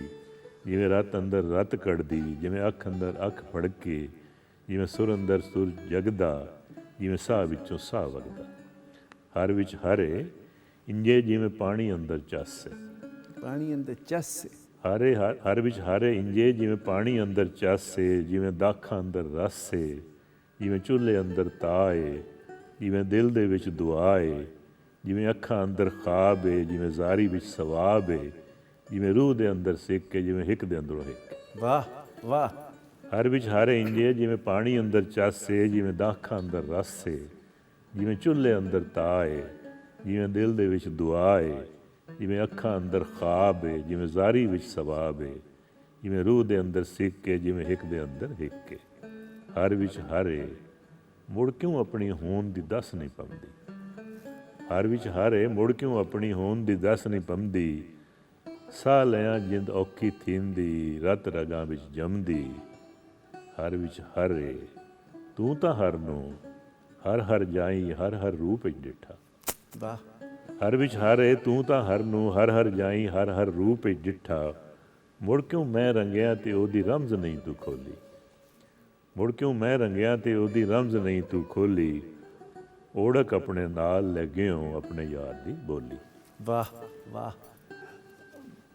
جیویں رت اندر رت کڑدی، جیویں اکھ اندر اکھ پھڑکے، جیویں سر اندر سر جگدا، جیویں ساہ وچوں ساہ وگدا۔ ہر وچ ہرے انجے جیویں پانی اندر چس سے، پانی اندر چس سے، ہر وچ ہرے انجے جیویں پانی اندر چس سے، جیویں داکھاں اندر رس سے، جیویں چولہے اندر تائے، جیویں دل دے وچ دعا ہے، جیویں اکھاں اندر خواب ہے، جیویں زاری وچ ثواب ہے، جیویں روح دے اندر سکھ ہے، جیویں ہک دے اندروں ہک۔ واہ واہ، ہر وچ ہرے انجے جیویں پانی اندر چس سے، جیویں داکھاں اندر رس سے، جیویں چولہے اندر تائے، جیویں دل دے وچ دعا ہے، جیویں اکھاں اندر خواب ہے، جیویں زاری وچ ثواب ہے، جیویں روح دے اندر سکھ ہے، جیویں ہک دے اندر ہک ہے۔ ہر وچ ہرے مڑ کیوں اپنی ہون دی دس نہیں پوندی، ہر وچ ہرے مڑ کیوں اپنی ہون دی دس نہیں پوندی، ساہ لیاں جند اوکھی تھیندی، رت رگاں وچ جمدی۔ ہر وچ ہرے تو تاں ہر نو ہر جائیں ہر روپ وچ ڈٹھا۔ واہ، ہر وچ ہرے تو تاں ہر نو ہر جائیں ہر روپ وچ ڈٹھا، مڑ کیوں میں رنگیاں تے او دی رمز نہیں تو کھولی، مڑ کیوں میں رنگیاں تے او دی رمز نہیں تو کھولی، اوڑک اپنے نال لگیوں اپنے یار دی بولی۔ واہ واہ۔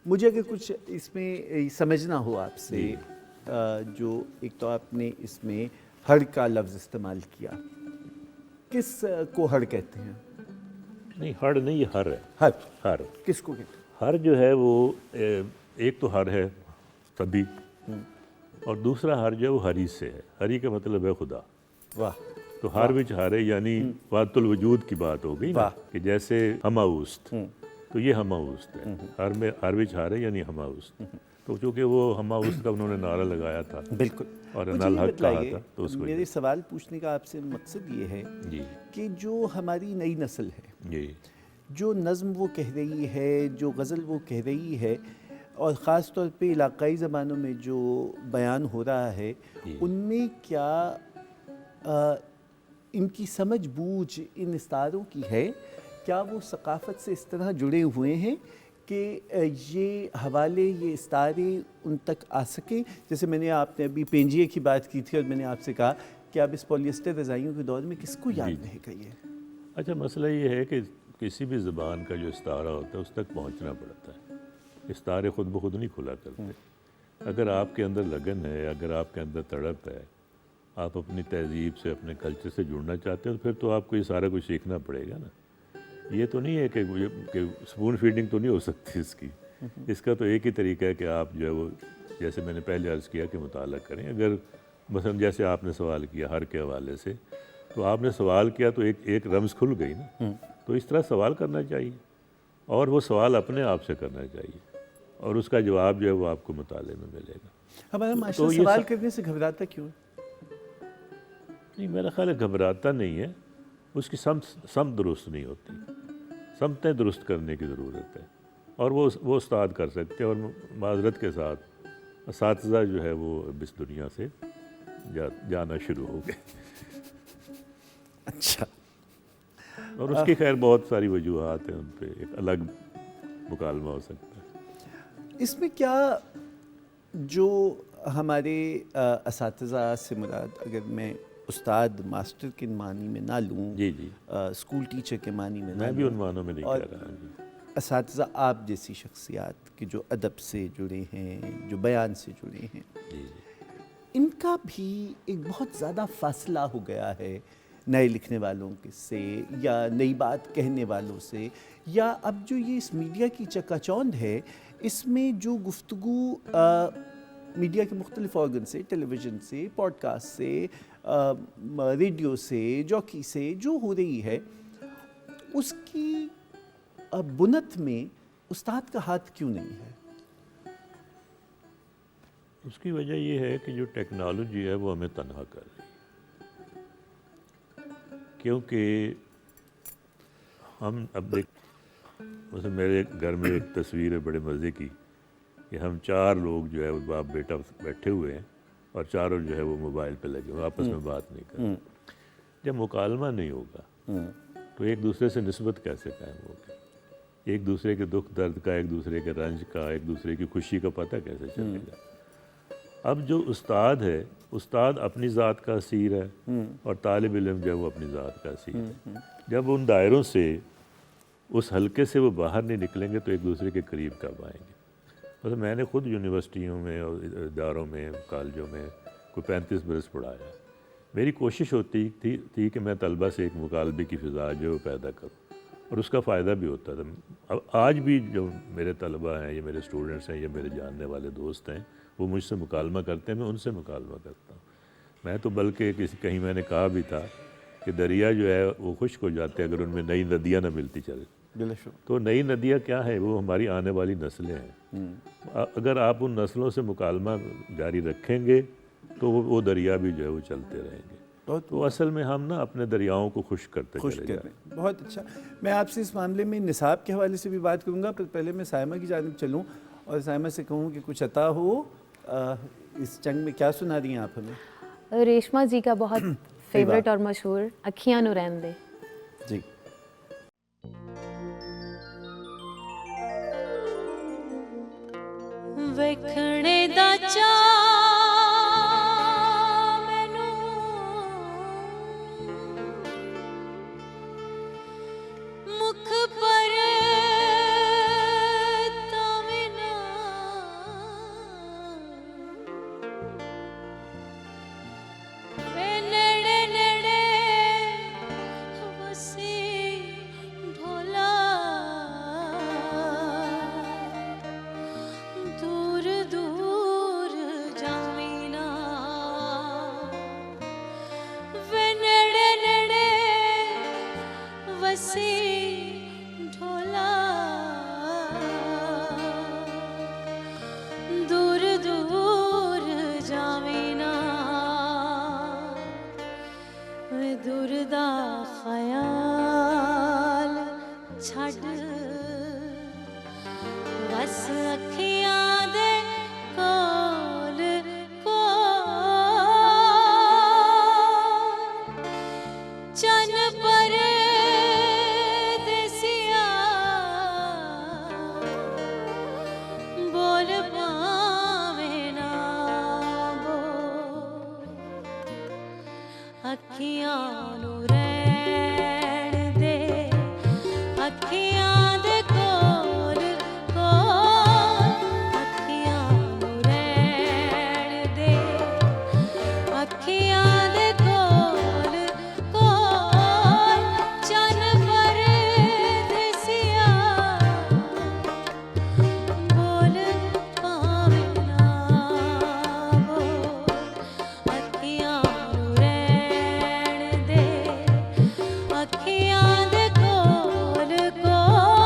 مجھے اگر کچھ اس میں سمجھنا ہو آپ سے، جو ایک تو آپ نے اس میں ہڑ کا لفظ استعمال کیا، کس کو ہڑ کہتے ہیں؟ نہیں ہڑ نہیں، یہ ہر ہے۔ ہر ہر کس کو کہتے ہر جو ہے وہ ایک تو ہر ہے سبھی، اور دوسرا ہر جو ہے وہ ہری سے ہے۔ ہری کا مطلب ہے خدا۔ ہیں؟ واہ، تو ہر وچ ہرے یعنی وحدت الوجود کی بات ہو گئی نا، واہ۔ کہ جیسے ہماوست، تو یہ ہماوست ہے۔ ہر وچ ہرے یعنی ہماوست۔ تو چونکہ وہ ہماوست کا انہوں نے نعرہ لگایا تھا بالکل۔ اور مجھے انال یہ حق کہا بتلائیے، تھا، تو اس کو میرے سوال پوچھنے کا آپ سے مقصد یہ ہے جی کہ جو ہماری نئی نسل ہے، جی جو نظم وہ کہہ رہی ہے، جو غزل وہ کہہ رہی ہے، اور خاص طور پہ علاقائی زبانوں میں جو بیان ہو رہا ہے، ان میں کیا ان کی سمجھ بوجھ ان استعاروں کی ہے؟ کیا وہ ثقافت سے اس طرح جڑے ہوئے ہیں کہ یہ حوالے، یہ استعارے ان تک آ سکیں؟ جیسے میں نے آپ نے ابھی پینجیے کی بات کی تھی، اور میں نے آپ سے کہا کہ اب اس پولیسٹر رضائیوں کے دور میں کس کو یاد رہے گا یہ؟ اچھا، مسئلہ یہ ہے کہ کسی بھی زبان کا جو استعارہ ہوتا ہے اس تک پہنچنا پڑتا ہے۔ استعارے خود بخود نہیں کھلا کرتے۔ اگر آپ کے اندر لگن ہے، اگر آپ کے اندر تڑپ ہے، آپ اپنی تہذیب سے، اپنے کلچر سے جڑنا چاہتے ہیں، تو پھر تو آپ کو یہ سارا کچھ سیکھنا پڑے گا نا۔ یہ تو نہیں ہے کہ سپون فیڈنگ تو نہیں ہو سکتی اس کی۔ اس کا تو ایک ہی طریقہ ہے کہ آپ جو ہے وہ، جیسے میں نے پہلے عرض کیا کہ مطالعہ کریں۔ اگر مثلا جیسے آپ نے سوال کیا ہر کے حوالے سے، تو آپ نے سوال کیا تو ایک رمز کھل گئی نا۔ تو اس طرح سوال کرنا چاہیے، اور وہ سوال اپنے آپ سے کرنا چاہیے، اور اس کا جواب جو ہے وہ آپ کو مطالعے میں ملے گا۔ ہمارا معاشرہ سوال کرنے سے گھبراتا کیوں ہے؟ نہیں، میرا خیال ہے گھبراتا نہیں ہے، اس کی سمت درست نہیں ہوتی۔ سمتیں درست کرنے کی ضرورت ہے، اور وہ استاد کر سکتے ہیں۔ اور معذرت کے ساتھ اساتذہ جو ہے وہ اس دنیا سے جانا شروع ہو گئے۔ اچھا، اور اس کی خیر بہت ساری وجوہات ہیں، ان پہ ایک الگ مکالمہ ہو سکتا ہے۔ اس میں کیا جو ہمارے اساتذہ سے مراد اگر میں استاد ماسٹر کے معنی میں نہ لوں، جی جی، اسکول ٹیچر کے معنی میں میں نہ بھی لوں، ان معنوں میں نہیں اور کہہ رہا جی۔ اساتذہ آپ جیسی شخصیات کہ جو ادب سے جڑے ہیں، جو بیان سے جڑے ہیں، جی جی، ان کا بھی ایک بہت زیادہ فاصلہ ہو گیا ہے نئے لکھنے والوں سے یا نئی بات کہنے والوں سے، یا اب جو یہ اس میڈیا کی چکا چوند ہے اس میں جو گفتگو میڈیا کے مختلف آرگن سے، ٹیلی ویژن سے، پوڈ کاسٹ سے، ریڈیو سے، جاکی سے جو ہو رہی ہے، اس کی بنت میں استاد کا ہاتھ کیوں نہیں ہے؟ اس کی وجہ یہ ہے کہ جو ٹیکنالوجی ہے وہ ہمیں تنہا کر رہی ہے، کیونکہ ہم اب دیکھ، مثلا میرے گھر میں ایک تصویر ہے بڑے مزے کی کہ ہم 4 لوگ جو ہے وہ باپ بیٹا بیٹھے ہوئے ہیں اور چاروں جو ہے وہ موبائل پہ لگے ہوئے، آپس میں بات نہیں کر رہے۔ جب مکالمہ نہیں ہوگا تو ایک دوسرے سے نسبت کیسے قائم ہوگی؟ ایک دوسرے کے دکھ درد کا، ایک دوسرے کے رنج کا، ایک دوسرے کی خوشی کا پتہ کیسے چلے گا؟ اب جو استاد ہے، استاد اپنی ذات کا اسیر ہے اور طالب علم جو ہے وہ اپنی ذات کا اسیر ہے۔ جب ان دائروں سے، اس حلقے سے وہ باہر نہیں نکلیں گے تو ایک دوسرے کے قریب کب آئیں گے؟ مطلب میں نے خود یونیورسٹیوں میں اور اداروں میں، کالجوں میں کوئی 35 برس پڑھایا۔ میری کوشش ہوتی تھی کہ میں طلبہ سے ایک مکالمے کی فضا جو ہے پیدا کروں، اور اس کا فائدہ بھی ہوتا تھا۔ اب آج بھی جو میرے طلبہ ہیں یا میرے اسٹوڈنٹس ہیں یا میرے جاننے والے دوست ہیں، وہ مجھ سے مکالمہ کرتے ہیں، میں ان سے مکالمہ کرتا ہوں۔ میں تو بلکہ کہیں میں نے کہا بھی تھا کہ دریا جو ہے وہ خشک ہو جاتے ہیں اگر ان میں نئی ندیاں نہ ملتی چلے۔ تو نئی ندیاں کیا ہے؟ وہ ہماری آنے والی نسلیں ہیں۔ اگر آپ ان نسلوں سے مکالمہ جاری رکھیں گے تو وہ دریا بھی جو ہے وہ چلتے رہیں گے۔ تو اصل میں ہم نا اپنے دریاؤں کو خشک کرتے چلے جائیں۔ بہت اچھا۔ میں آپ سے اس معاملے میں نصاب کے حوالے سے بھی بات کروں گا، پر پہلے میں سائمہ کی جانب چلوں اور سائمہ سے کہوں کہ کچھ عطا ہو۔ اس جنگ میں کیا سنا رہی ہیں آپ ہمیں؟ ریشما جی کا بہت فیوریٹ اور مشہور اکھیاں نو رہن دے۔ جی۔ ਵੇਖਣੇ ਦਾ ਚਾਅ ਮੈਨੂੰ ਮੁਖ ਪਰ ਤਾਵੇਂ ਨਾ ਵੇ ਨੇੜੇ ਨੇੜੇ ਵਸੀ ਢੋਲਾ ਦੂਰ ਦੂਰ ਜਾਵੀਂ ਨਾ ਵੇ ਨੇੜੇ ਨੇੜੇ ਵਸੀ ਢੋਲਾ ਦੂਰ ਦੂਰ ਜਾਵੀਂ ਨਾ ਵੇ ਦੂਰ ਦਾ ਖਿਆਲ ਛੱਡ ਬਸ ਅੱਖੀਆਂ ਦੇ ਕੋਲ ਕੋਲ ਚੰਨ ਪਰਦੇਸੀਆ ਬੋਲ ਪਾਵੇਂ ਨਾ ਬੋਲ ਅੱਖੀਆਂ ਨੂੰ ਰਹਿਣ ਦੇ ਅੱਖੀਆਂ ਦੇ ਕੋਲ ਕੋਲ ਅੱਖੀਆਂ ਨੂੰ ਰਹਿਣ ਦੇ ਅੱਖੀਆਂ ਦੇ ਕੋਲ ਕੋਲ ਚੰਨ ਪਰਦੇਸੀਆ ਬੋਲ ਪਾਵੇਂ ਨਾ ਬੋਲ ਅੱਖੀਆਂ ਨੂੰ ਰਹਿਣ ਦੇ ਅੱਖੀਆਂ ਦੇ ਕੋਲ ਕੋਲ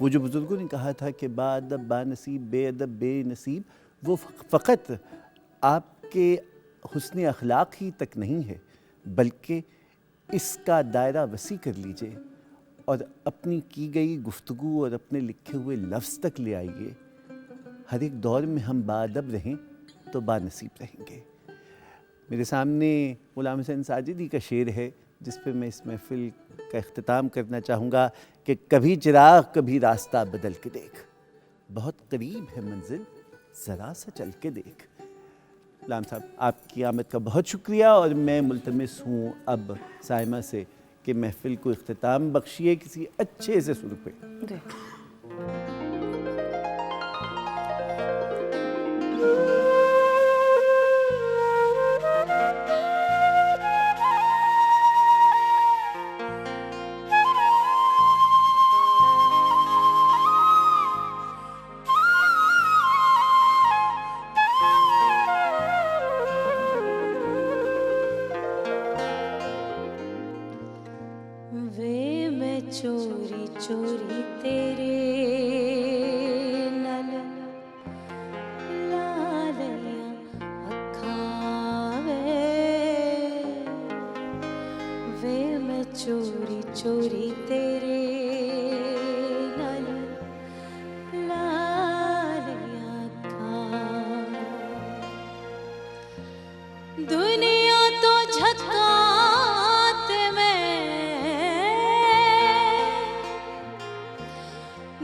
وہ جو بزرگوں نے کہا تھا کہ با ادب با نصیب بے ادب بے نصیب، وہ فقط آپ کے حسن اخلاق ہی تک نہیں ہے، بلکہ اس کا دائرہ وسیع کر لیجئے اور اپنی کی گئی گفتگو اور اپنے لکھے ہوئے لفظ تک لے آئیے۔ ہر ایک دور میں ہم با ادب رہیں تو با نصیب رہیں گے۔ میرے سامنے غلام حسین ساجدی کا شعر ہے جس پہ میں اس محفل کا اختتام کرنا چاہوں گا کہ کبھی چراغ کبھی راستہ بدل کے دیکھ، بہت قریب ہے منزل ذرا سا چل کے دیکھ۔ غلام صاحب، آپ کی آمد کا بہت شکریہ، اور میں ملتمس ہوں اب سائمہ سے کہ محفل کو اختتام بخشیے کسی اچھے سے سر پہ۔ جی ਵੇ ਮੈਂ ਚੋਰੀ ਚੋਰੀ ਤੇਰੇ ਨਾਲ ਲਾ ਲਈਆਂ ਅੱਖਾਂ ਵੇ ਮੈਂ ਚੋਰੀ ਚੋਰੀ ਤੇਰੇ ਨਾਲ ਲਾ ਲਈਆਂ ਅੱਖਾਂ ਦੁਨੀਆ ਤੋਂ ਝੱਕਾਂ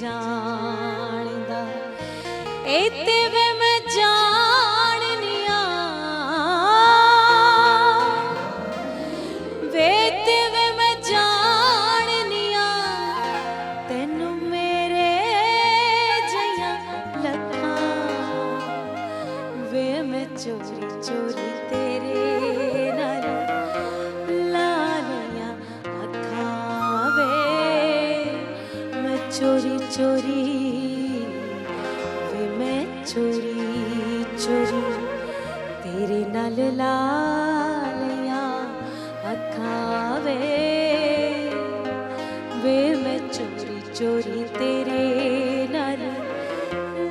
ਜਾਣਦਾ ਇੱਥੇ ਵੇ ਮੈਂ ਜਾਣਨੀਆਂ ਵੇ ਤੇ ਵੇ ਮੈਂ ਜਾਣਨੀਆਂ ਤੈਨੂੰ ਮੇਰੇ ਜਿਹੀਆਂ ਲੱਖਾਂ ਵੇ ਮੈਂ ਚੋਰੀ ਚੋਰੀ ਤੇਰੇ ਨਾਲ ਲਾਲੀਆਂ ਅੱਖਾਂ ਵੇ ਮੈਂ ਚੋਰੀ ਚੋਰੀ ਵੇ ਮੈਂ ਚੋਰੀ ਚੋਰੀ ਤੇਰੇ ਨਾਲ ਲਾਲੀਆਂ ਅੱਖਾਂ ਵੇ ਵੇ ਮੈਂ ਚੋਰੀ ਚੋਰੀ ਤੇਰੇ ਨਾਲ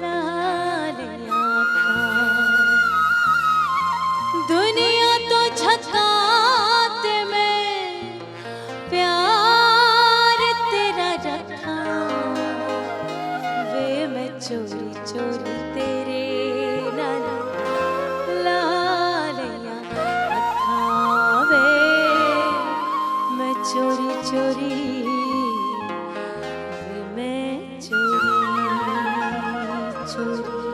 ਲਾਲੀਆਂ ਅੱਖਾਂ ਦੁਨੀਆ ਤੋਂ ਛੱਕਾਂ ਤੇ ਮੈਂ ਪਿਆਰ ਤੇਰਾ ਰੱਖਾਂ ਵੇ ਮੈਂ ਚੋਰੀ ਚੋਰੀ ਤੇਰੇ ਨਾਲ ਲਾਲੀਆਂ ਅੱਖਾਂ ਵੇ ਮੈਂ ਚੋਰੀ ਚੋਰੀ ਵੇ ਮੈਂ ਚੋਰੀ ਚੋਰੀ